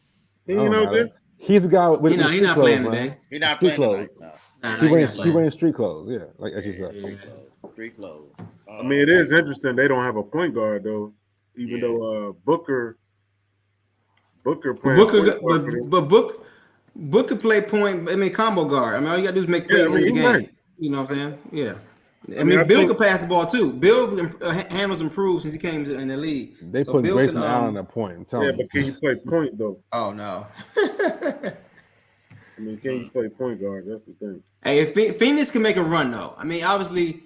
He ain't out there. He's the guy with he's street not clothes, playing man. today. He's not playing tonight. No. He wearing street clothes, as you said. Street clothes. It is interesting. They don't have a point guard though, even though Booker playing. Booker play point. Combo guard. All you gotta do is make plays in the game. Right. You know what I'm saying? Yeah. Bill could pass the ball too. Bill handles improved since he came in the league. They put Grayson Allen at point. I'm telling you. But can you play point though? Oh no. Can you play point guard? That's the thing. Hey, if Phoenix can make a run though. Obviously,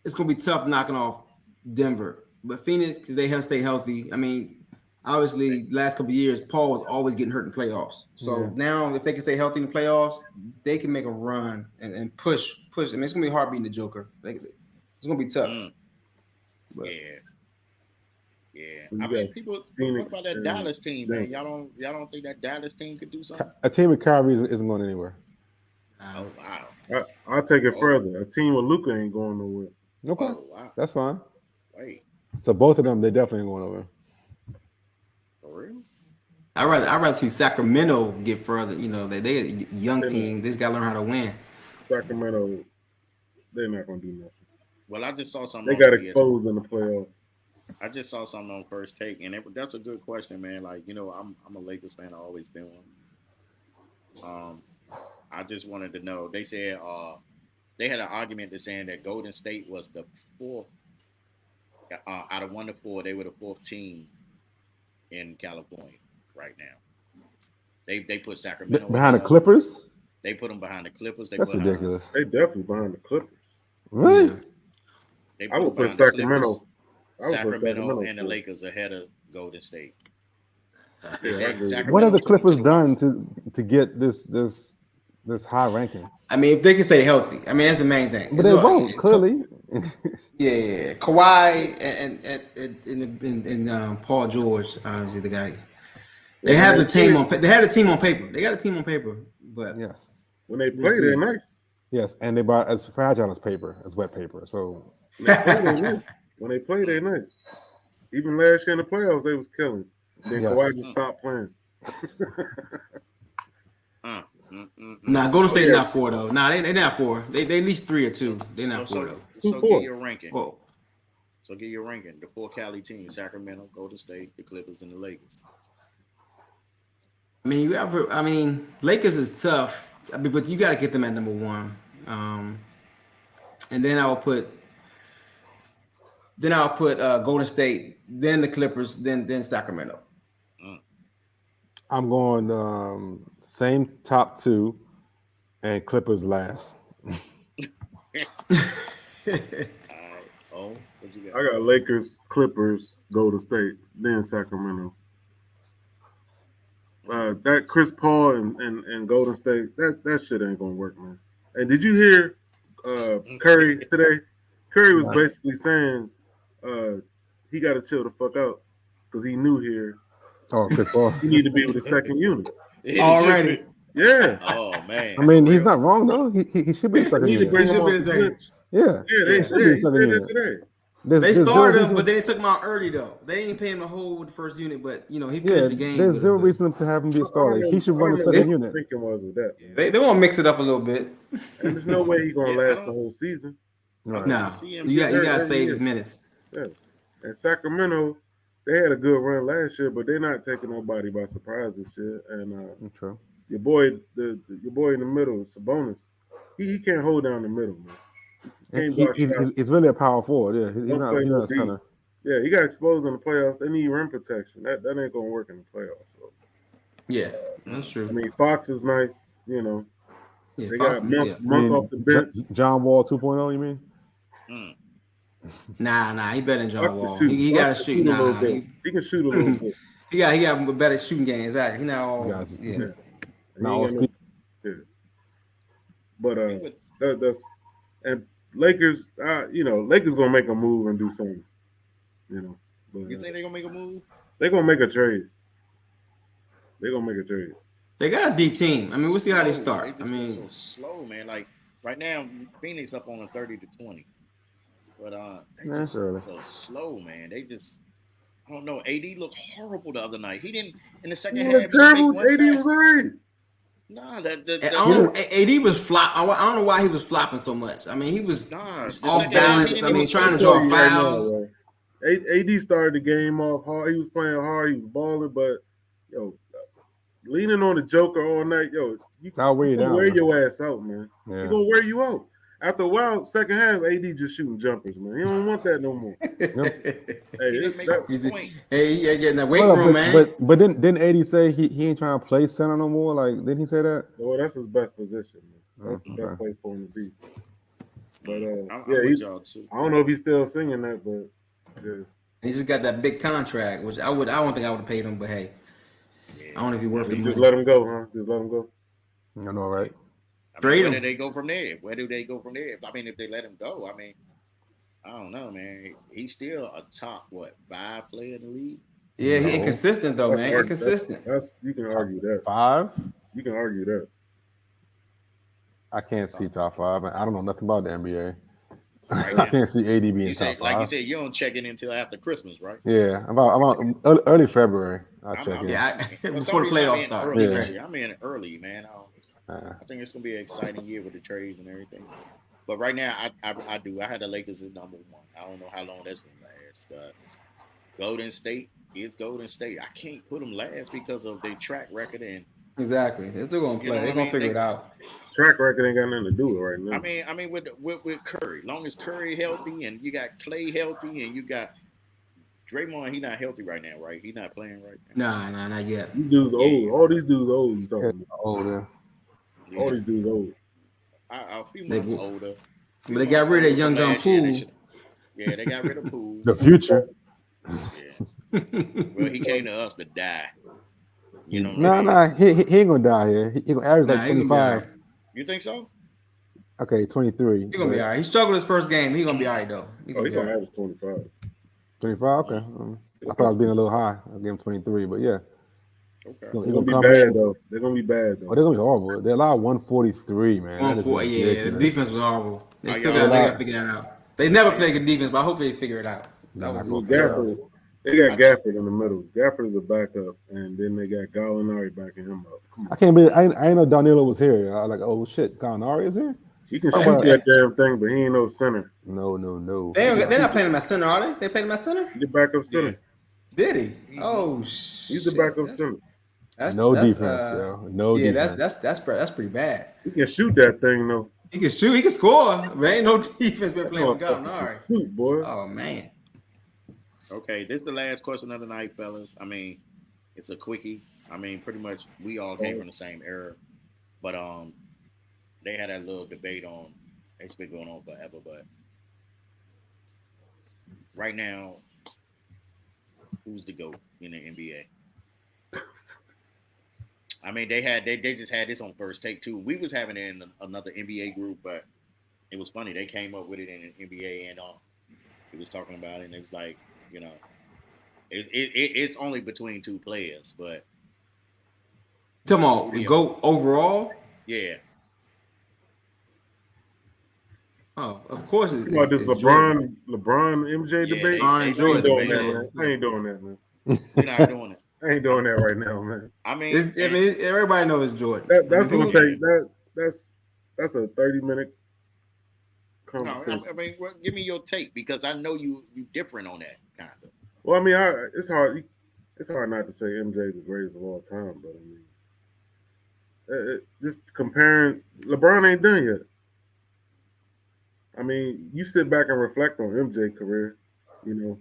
it's gonna be tough knocking off Denver. But Phoenix, they have to stay healthy. I mean, obviously, last couple of years, Paul was always getting hurt in playoffs. So now, if they can stay healthy in the playoffs, they can make a run and push. I mean, it's gonna be hard beating the Joker. It's gonna be tough. But, Yeah. You I mean, got people. Phoenix What about that and Dallas team, man? Denver. Y'all don't think that Dallas team could do something? A team with Kyrie isn't going anywhere. Oh wow. I'll take it further. A team with Luka ain't going nowhere. Okay, Oh wow. that's fine. Wait, So both of them, they definitely ain't going nowhere. for real? I'd rather see Sacramento get further. You know, they a young team. They just got to learn how to win. Sacramento, they're not going to do nothing. Well, I just saw something. They got exposed in the playoffs. I just saw something on First Take, and that's a good question, man. Like, you know, I'm a Lakers fan. I've always been one. I just wanted to know. They said they had an argument to saying that Golden State was the fourth out of 1 to 4. They were the fourth team in California right now. They put Sacramento Behind the Clippers? They put them behind the Clippers. That's ridiculous. They definitely behind the Clippers. Really? Yeah. I would put Sacramento. Sacramento and the Lakers ahead of Golden State. What have the Clippers done to get this high ranking? I mean, if they can stay healthy, I mean that's the main thing. But they won't, clearly. Yeah. Kawhi and Paul George, obviously the guy. They have the team on. They had a team on paper. They got a team on paper, but yes, when they play, they're nice. Yes, and they buy as fragile as paper, as wet paper. So when they play, they're nice. Even last year in the playoffs, they was killing. Then Kawhi just stopped playing. Nah, Golden State not 4 though. Nah, they not 4. They at least 3 or 2. They're not 4 though. So get your ranking. Whoa. So get your ranking. The 4 Cali teams: Sacramento, Golden State, the Clippers, and the Lakers. I mean, Lakers is tough. I mean, but you got to get them at number 1. And then I'll put Golden State, then the Clippers, then Sacramento. I'm going same top 2 and Clippers last. What you got? I got Lakers, Clippers, Golden State, then Sacramento. That Chris Paul and Golden State, that shit ain't gonna work, man. And did you hear Curry today? Curry was basically saying he got to chill the fuck out because he knew here. Oh, Chris Paul. He need to be with the second unit Already. Yeah. Oh man. I mean, he's not wrong though. He should be the second unit. He should be the second. Yeah. They should be the second unit today. They started him, but they took him out early though. They ain't paying him the whole with the first unit, but you know he finished the game. There's zero reason to have him be a starter. He should run the second unit. They want to mix it up a little bit. And there's no way he's gonna last the whole season. Right. No, you got to save his minutes. Yeah. And Sacramento, they had a good run last year, but they're not taking nobody by surprise this year. And true. Your boy in the middle, Sabonis, he can't hold down the middle, man. He's really a power forward. Yeah, he's not a center. Yeah, he got exposed in the playoffs. They need rim protection. That ain't gonna work in the playoffs. So. Yeah, that's true. I mean, Fox is nice. You know, yeah, they Fox, got Monk off the bench. John Wall 2.0. You mean? Nah, he better than John Fox Wall. Shoot. He got to shoot. Nah, he can shoot a little bit. He got a better shooting game. Exactly. He not all. Yeah. Not all But that's and Lakers. Lakers gonna make a move and do something. You know. But, you think they're gonna make a move? They're gonna make a trade. They got a deep team. I mean, we'll see how they start. I mean, so slow, man. Like right now, Phoenix up on a 30-20, but they just so slow, man. They just, I don't know. AD looked horrible the other night. He didn't in the second half. Terrible. AD was alright. Nah, AD was flop. I don't know why he was flopping so much. I mean, he was off balance. I mean, trying to draw fouls. AD started the game off hard. He was playing hard. He was balling, but leaning on the Joker all night, I'll wear you down. Wear your ass out, man. Yeah. He's gonna wear you out. After a while, second half, AD just shooting jumpers, man. You don't want that no more. Hey, getting that weight room, man. But didn't AD say he ain't trying to play center no more? Like, didn't he say that? Well, that's his best position, man. That's the best place for him to be. But I'm yeah, with y'all too. I don't know if he's still singing that, but yeah. He just got that big contract, which I don't think I would have paid him, but hey, Yeah. I don't know if he's worth the Just money. let him go, huh? Just let him go. I know, right? I mean, Trade where him. do they go from there? Where do they go from there? I mean, if they let him go, I mean, I don't know, man. He's still a top 5 player in the league. Yeah, he No. inconsistent though, man. Inconsistent. That's you can argue that. 5? You can argue that. I can't see top 5. I don't know nothing about the NBA. Right I now. can't see AD being You top said, 5. like you said, you don't check in until after Christmas, right? Yeah, about early February. I'll check in. Yeah, For before some the reason, I'm playoffs in start. early Yeah. this year. I'm in early, man. I think it's gonna be an exciting year with the trades and everything. But right now, I do. I had the Lakers as number 1. I don't know how long that's gonna last. Golden State is Golden State. I can't put them last because of their track record and Exactly. They're still gonna you play. know They're what I gonna mean. figure it out. Track record ain't got nothing to do with it right now. I mean, with Curry, long as Curry healthy and you got Clay healthy and you got Draymond, he not healthy right now, right? He not playing right now. Nah, not yet. These dudes old. All these dudes old. You talking about? Older. Yeah. All these dudes old. A few They- months older. But they got rid of that young gun Poole. Yeah, they got rid of Poole. The future. Yeah. Well, he came to us to die. You know what No, I mean? he ain't gonna die here. He gonna average Nah, like he gonna be all 25. right. You think so? Okay, 23. He gonna be all right. He struggled his first game. He gonna be all right though. He Oh, gonna he be all gonna right. average 25. 25. Okay. I thought I was being a little high. I gave him 23, but yeah, Okay. he They're gonna gonna be come bad in. though. They're gonna be bad Oh, though. they're gonna be horrible. They allowed 143, man. That is 1-4. Yeah, the ridiculous. defense was horrible. They Are still y'all- got to figure that out. They never played good defense, but I hope they figure it out. They're That not was gonna just fail. Gafford, they got Gafford in the middle. Gafford is a backup, and then they got Gallinari backing him up. Come I on. can't believe I ain't know Danilo was here. I was like, oh shit, Gallinari is here? He can Oh, shoot well, that damn thing, but he ain't no center. No. they're not playing him at center, are they? They played him at center? He's the backup center. Yeah. Did he? Mhm. Oh He's the shit. backup center. No defense, yo. No Yeah, defense. that's pretty bad. He can shoot that thing though. He can shoot, he can score, but ain't no defense been That playing with motherfucker can Gallinari. shoot, boy. Oh man. Okay, this is the last question of the night, fellas. I mean, it's a quickie. I mean, pretty much we all came from the same era, but they had that little debate on. It's been going on forever, but right now, who's the GOAT in the NBA? I mean, they just had this on First Take too. We was having it in another NBA group, but it was funny. They came up with it in an NBA, and it was talking about it, and it was like, you know, it's only between 2 players, but Come on, go overall. yeah, Oh, of course it's, You know this it's Jordan. LeBron MJ Yeah, debate. LeBron I ain't Jordan, doing man. that, man. I ain't doing that, man. we're not doing it. I ain't doing that right now, man. I mean, Everybody knows it's Jordan. That's I mean, gonna take that's a 30-minute no, conversation. I mean, well, give me your take because I know you different on that kind of. Well, I mean, it's hard not to say MJ is the greatest of all time, but I mean, just comparing, LeBron ain't done yet. I mean, you sit back and reflect on MJ career, you know,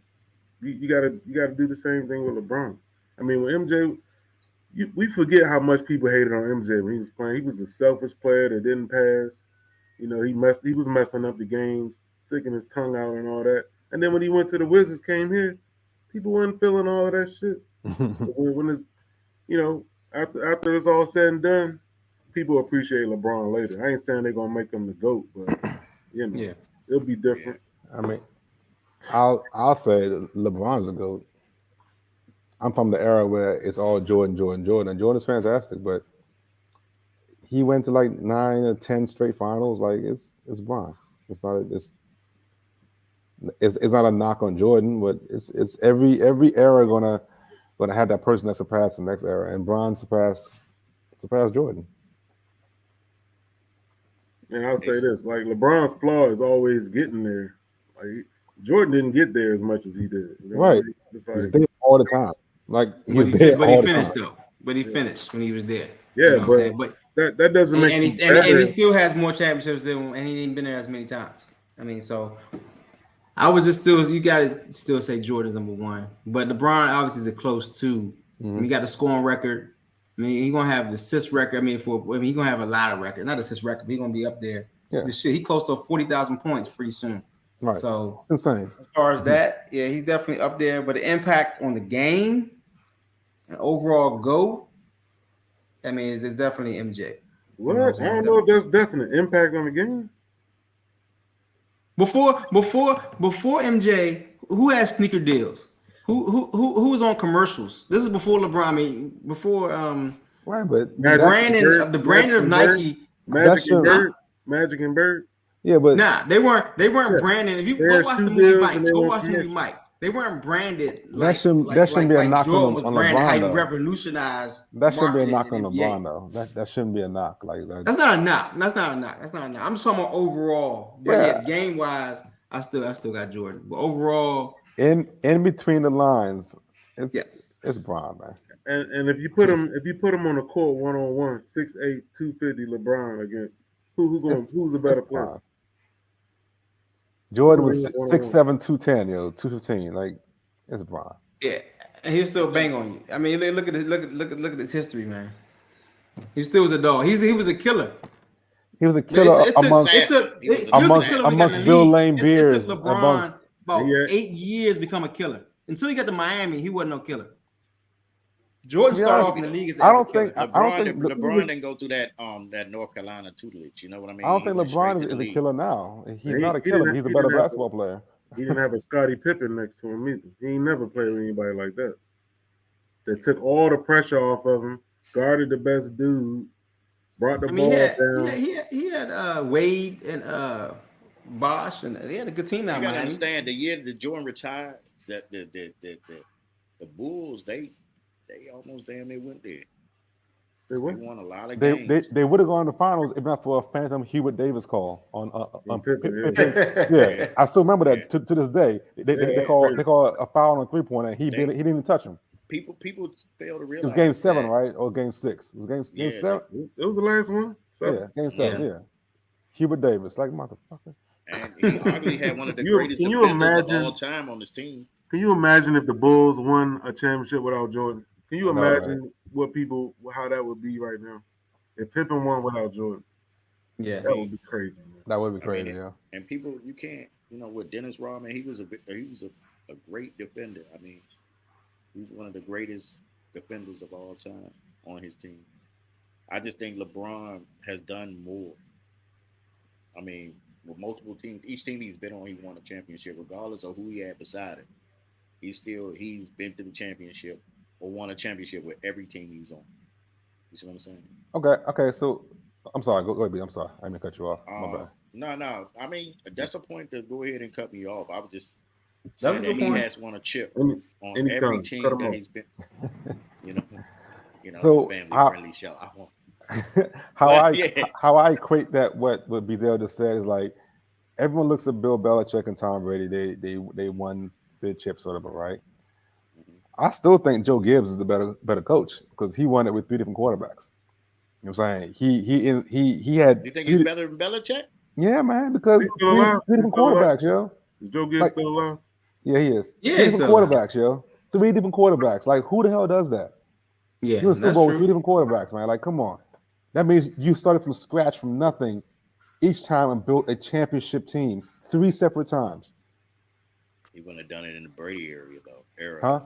you gotta do the same thing with LeBron. I mean, with MJ, we forget how much people hated on MJ when he was playing. He was a selfish player that didn't pass. You know, he was messing up the games, sticking his tongue out and all that. And then when he went to the Wizards, came here, people weren't feeling all of that shit. when it's, you know, after it's all said and done, people appreciate LeBron later. I ain't saying they're gonna make him the GOAT, but you know, Yeah. it'll be different. I mean, I'll say that LeBron's a GOAT. I'm from the era where it's all Jordan, and Jordan's fantastic, but he went to like 9 or 10 straight finals. Like it's Bron. It's not a knock on Jordan, but it's every era gonna have that person that surpassed the next era, and Bron surpassed Jordan. And I'll say this: like LeBron's flaw is always getting there. Like Jordan didn't get there as much as he did. You know? Right. It's He's like, there all the time. Like But he's there he all the finished time. though. But he finished when he was there. yeah, You know what I'm but saying? But that doesn't make and him he better. still has more championships than and he ain't been there as many times. I mean, so I was just still you gotta still say Jordan's number 1. But LeBron obviously is a close 2. I mean, he got the scoring record. I mean, he's gonna have the assist record. I mean, he's gonna have a lot of records, not assist record, but he's gonna be up there. Yeah. Shit, he close to 40,000 points pretty soon. Right. So it's insane. as far as that, yeah, he's definitely up there. But the impact on the game and overall GOAT, I mean, there's definitely MJ. What? You know what I'm I saying? don't know if that's definite impact on the game. Before MJ, who had sneaker deals? Who was on commercials? This is before LeBron. I mean, before Right, but the branding of Nike. Magic and true. Bird, Magic and Bird. Yeah, but Nah, they weren't Yeah. branding. If you They go had watch shoe the movie deals Mike, and they go were watch the movie commercials. Mike. They weren't branded that shouldn't be a knock Jordan was on branded. How LeBron he though. revolutionized. That shouldn't be a marketing knock in on the NBA. LeBron though. That shouldn't be a knock. Like that. That's not a knock. That's not a knock. That's not a knock. I'm just talking about overall. But yeah, game wise, I still got Jordan. But overall, in between the lines, it's Bron, man. And if you put him on the court 1-on-1, 6'8", 250 LeBron against who's the better player? Bron. Jordan was 6'7", 210, 215. Like it's Bron. yeah, and he'll still bang on you. I mean, look at his history, man. He still was a dog. He was a killer. He was a killer amongst Bill Lane Beers. It took LeBron about 8 years to become a killer. Until he got to Miami, he wasn't no killer. Jordan started off in the league as a killer. LeBron didn't go through that North Carolina tutelage. You know what I mean? I don't think LeBron is a killer now. He's not a killer. He's a better basketball player. He didn't have a Scottie Pippen next to him either. He ain't never played with anybody like that. They took all the pressure off of him, guarded the best dude, brought the ball down. He had Wade and Bosh, and they had a good team now. You gotta understand, the year that Jordan retired, that the Bulls they almost damn near went there. They won a lot of games. They would have gone to the finals if not for a phantom Hubert Davis call on Pippen. Yeah, I still remember that to this day. They call a foul on a 3-pointer. And he didn't even touch him. People fail to realize it was game 7, right, or game 6. It was game 7. It was the last one. 7. Yeah, game 7. Yeah. Hubert Davis, like motherfucker. And he arguably had one of the greatest defenders of all time on this team. Can you imagine if the Bulls won a championship without Jordan? Can you imagine how that would be right now? If Pippen won without Jordan, that would be crazy. Man. That would be crazy, yeah. And people, you can't, with Dennis Rodman, he was a great defender. I mean, he's one of the greatest defenders of all time on his team. I just think LeBron has done more. I mean, with multiple teams, each team he's been on, he won a championship, regardless of who he had beside him. He's been to the championship or won a championship with every team he's on. You see what I'm saying? Okay. So I'm sorry. Go ahead, B. I'm sorry. I didn't cut you off. My bad. No. I mean, that's a point to go ahead and cut me off. I was just saying that he has won a chip on every team that he's been. So it's a family-friendly show. How I equate that what Bezel just said is like everyone looks at Bill Belichick and Tom Brady. They won the chips, whatever, right? I still think Joe Gibbs is a better coach because he won it with 3 different quarterbacks. You know what I'm saying? He had. You think he's better than Belichick? Yeah, man, because 3 different quarterbacks, yo. Is Joe Gibbs still alive? Yeah, he is. Yeah, 3 different quarterbacks, yo. 3 different quarterbacks. Like, who the hell does that? Yeah, you Super Bowl with 3 different quarterbacks, man. Like, come on. That means you started from scratch, from nothing, each time and built a championship team 3 separate times. He wouldn't have done it in the Brady era. Huh?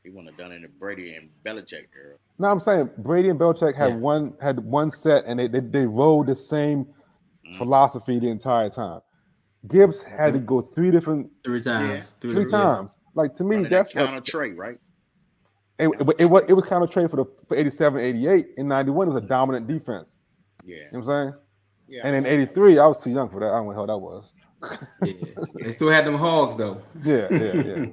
He wouldn't have done it in the Brady and Belichick era. No, I'm saying Brady and Belichick had one set, and they rode the same philosophy the entire time. Gibbs had to go 3 times. Yeah. 3 times. Like, to me, that's counter trade, right? It was counter trade for 87, 88. In 91, it was a dominant defense. Yeah. You know what I'm saying? Yeah. And in 83, I was too young for that. I don't know what the hell that was. They still had them hogs, though. Yeah.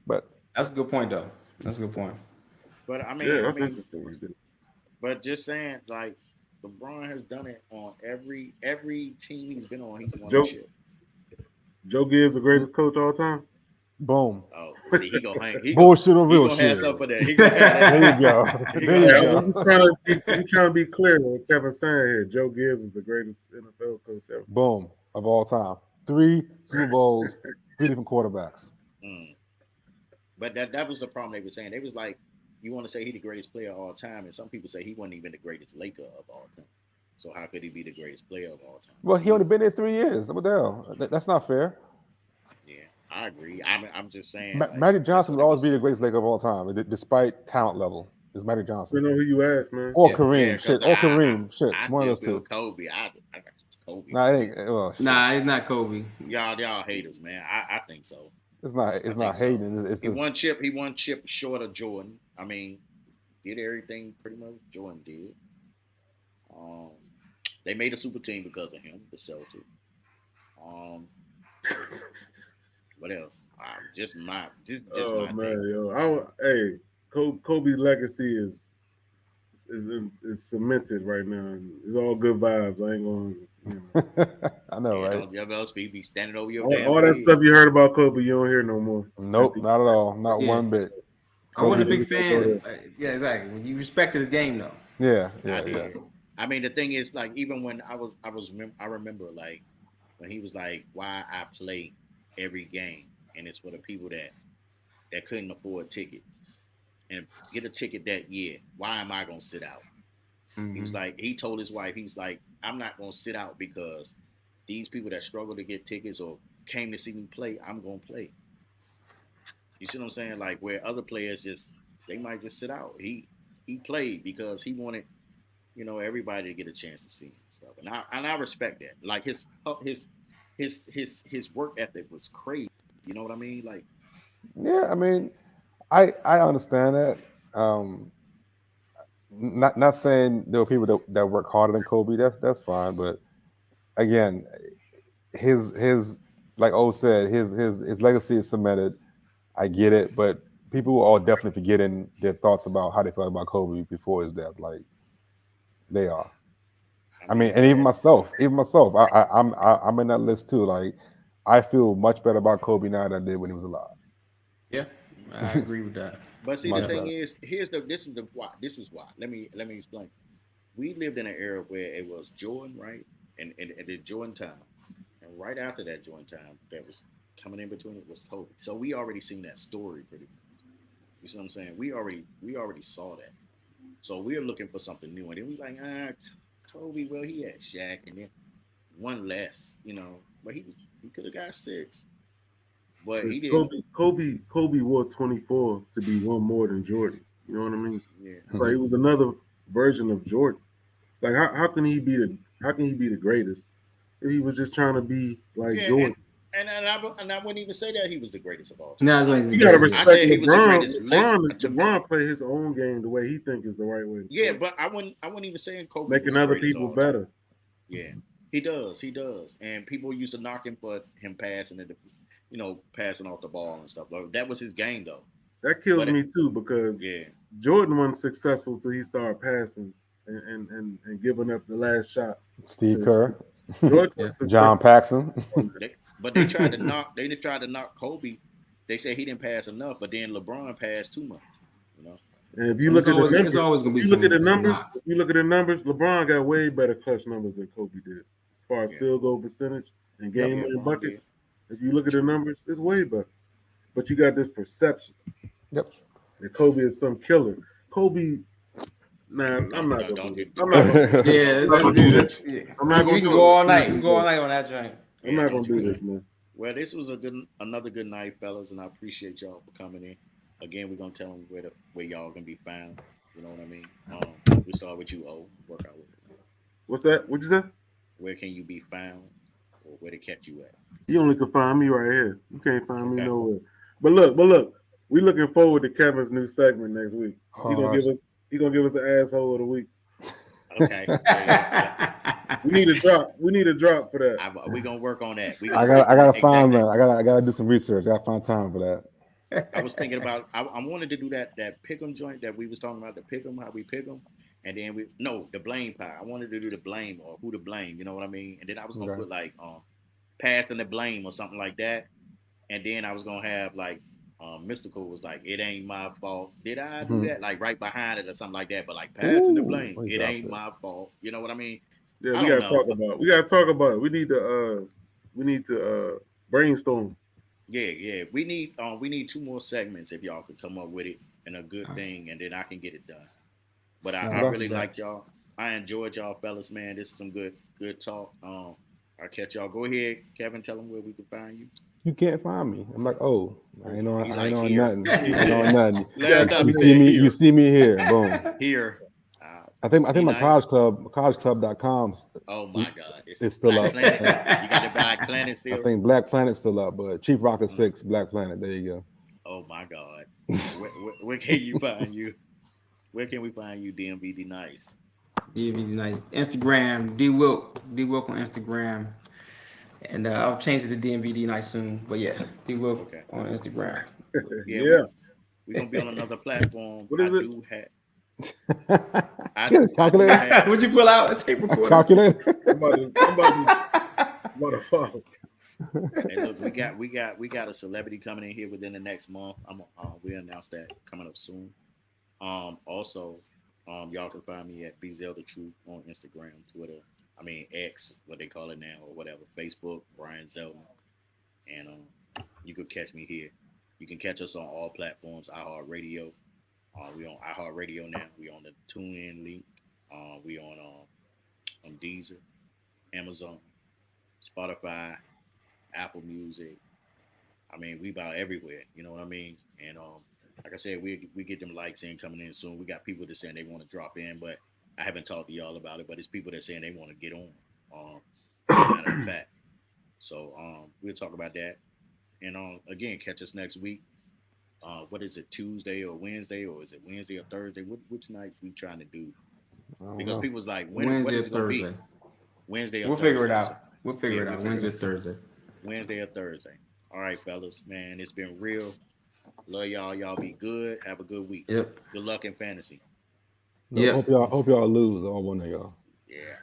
But that's a good point, though. That's a good point. But I mean, interesting. But just saying, like, LeBron has done it on every team he's been on. He's won a chip. Joe Gibbs, the greatest coach all time. Boom. Oh, see, he gonna hang. Bullshit or real shit. Have something for that. There you go. I'm trying to be clear with what Kevin's saying here. Joe Gibbs is the greatest NFL coach ever. Boom, of all time. 3 Super Bowls, 3 different quarterbacks. But that was the problem they were saying. They was like, you want to say he's the greatest player of all time, and some people say he wasn't even the greatest Laker of all time. So how could he be the greatest player of all time? Well, he only been there 3 years. What the hell? That's not fair. Yeah, I agree. I'm just saying, like, Magic that's Johnson what will it always was. be the greatest Laker of all time, despite talent level. Is Magic You Johnson know who you ask, man. or Yeah, yeah, Kareem? because Shit, or Kareem? Shit, I one of still those feel two. Kobe. I got Kobe, Nah, it man. ain't. Well, shit. Nah, it's not Kobe. Y'all haters, man. I think so. It's not. I It's think not so. hating. It's He just. won chip. He won chip short of Jordan. I mean, did everything pretty much Jordan did. Um, they made a super team because of him, the Celtics. Um, what else? Just Oh my take. man, yo, hey, Kobe's legacy is cemented right now. It's all good vibes. I ain't going. I know, Yeah, right? don't you else be standing over your All damn that head. stuff you heard about Kobe, you don't hear no more. Nope, not at all. Not Yeah. one bit. I wasn't a Kobe big didn't go fan. there. Yeah, exactly. When you respected his game, though. Yeah, I yeah, yeah. did. I mean, the thing is, like, even when I remember, like, when he was like, "Why I play every game, and it's for the people that couldn't afford tickets and get a ticket that year. Why am I gonna sit out?" He was Mm-hmm. like, he told his wife, he's like, "I'm not gonna sit out because these people that struggle to get tickets or came to see me play, I'm gonna play." You see what I'm saying? Like where other players just they might just sit out. He played because he wanted everybody to get a chance to see him and stuff. And I respect that. Like his work ethic was crazy. You know what I mean? Like Yeah, I mean, I understand that. Not saying there were people that work harder than Kobe. That's fine, but again, his like O said, his legacy is cemented. I get it, but people are definitely forgetting their thoughts about how they felt about Kobe before his death. Like they are. I I mean, mean, and even myself, I'm in that list too. Like I feel much better about Kobe now than I did when he was alive. Yeah, I agree with that. but see the Much thing better. is, this is the why. This is why. Let me explain. We lived in an era where it was Jordan, right? And the Jordan time. And right after that Jordan time that was coming in between it was Kobe. So we already seen that story pretty much. You see what I'm saying? We already saw that. So we're looking for something new. And then we like, Kobe, well, he had Shaq and then one less, But he could have got six. But But he didn't. Kobe wore 24 to be one more than Jordan. You know what I mean? Yeah. Like it was another version of Jordan. Like how can he be the greatest if he was just trying to be like Yeah, Jordan? and I wouldn't even say that he was the greatest of all time. Now it's going to You be gotta great. I respect said he was the LeBron. greatest to me. LeBron play his own game the way he think is the right way to Yeah, play, but I wouldn't even say Kobe was making the other greatest of people all time. better. Yeah, he does, and people used to knock him for him passing off the ball and stuff. That was his game, though. That kills But me too because yeah, Jordan wasn't successful till he started passing and giving up the last shot. Steve Kerr, Jordan Yeah. was successful. John Paxson. they tried to knock. They tried to knock Kobe. They said he didn't pass enough, but then LeBron passed too much. You know. And if you So look at the It's numbers, always going to be if you look at the some numbers, knocks. if you look at the numbers, LeBron got way better clutch numbers than Kobe did, as far as Yeah. field goal percentage and Yep. game Yeah, winning LeBron buckets. did. If you look at the numbers, it's way better. But you got this perception Yep. that Kobe is some killer. Kobe, nah, I'm not gonna Don't do this. do I'm not gonna. Yeah, I'm not let's gonna do do that. this. Yeah. I'm not We gonna can do go it. all night. We can go all night on that joint. I'm not gonna do this, man. Well, this was another good night, fellas, and I appreciate y'all for coming in. Again, we're gonna tell them where y'all gonna be found. You know what I mean? We start with you, O. Work out with it. What's that? What'd you say? Where can you be found, or where to catch you at? You only can find me right here. You can't find me Okay. nowhere. But look, we looking forward to Kevin's new segment next week. He gonna give us an asshole of the week. Okay. Yeah. We need a drop. We need a drop for that. We gonna work on that. I gotta find that. I gotta do some research. I gotta find time for that. I was thinking about. I wanted to do that pick'em joint that we was talking about. The pick'em, how we pick 'em, and then the blame pie. I wanted to do the blame or who to blame. You know what I mean? And then I was gonna put like passing the blame or something like that. And then I was gonna have like Mystical was like, "It ain't my fault. Did I do that?" Like right behind it or something like that. But like passing the blame, it ain't my fault. You know what I mean? Yeah, I we don't gotta know. talk about it. We gotta talk about it. We need to brainstorm. Yeah. We need two more segments if y'all could come up with it and a good thing, and then I can get it done. But I really like y'all. I enjoyed y'all fellas, man. This is some good talk. I'll catch y'all. Go ahead, Kevin. Tell them where we can find you. You can't find me. I'm like, oh, I ain't on, He I ain't like on here. nothing. I ain't on nothing. Last time You he see said me, here. you see me here. Boom. Here. I think Be my nice. collegeclub.com Oh my God, is still Black up. Planet. You got the Black Planet I still. think Black Planet's still up, but Chief Rocket 6, Black Planet. There you go. Oh my God. Where can you find you? Where can we find you, DMVD Nice? DVD nice. Instagram, D Wilk on Instagram. And I'll change it to DMVD nice soon. But yeah, D Wilk Okay. on Instagram. Yeah, Yeah. we're gonna be on another platform. What is it? I Yeah, do calculator. have. Would you pull out a tape A recorder? calculator. I'm about to follow. Hey, look, we got a celebrity coming in here within the next month. We'll announce that coming up soon. Also, y'all can find me at BZL the Truth on Instagram, Twitter. I mean X, what they call it now, or whatever. Facebook, Brian Zelman, and you can catch me here. You can catch us on all platforms. iHeartRadio. We on iHeartRadio now. We on the TuneIn link. We on Deezer, Amazon, Spotify, Apple Music. I mean, we about everywhere. You know what I mean? And like I said, we get them likes in coming in soon. We got people that saying they want to drop in, but I haven't talked to y'all about it. But it's people that saying they want to get on. Matter of fact. So we'll talk about that. And again, catch us next week. What is it, Tuesday or Wednesday, or is it Wednesday or Thursday? Which nights we trying to do? Because people's like, what Wednesday is or it gonna Thursday. be? Wednesday or We'll Thursday. figure it So, out. We'll figure it out. Wednesday or Thursday. Wednesday or Thursday. All right, fellas, man, it's been real. Love y'all. Y'all be good. Have a good week. Yep. Good luck in fantasy. Hope y'all lose on one of y'all. Yeah.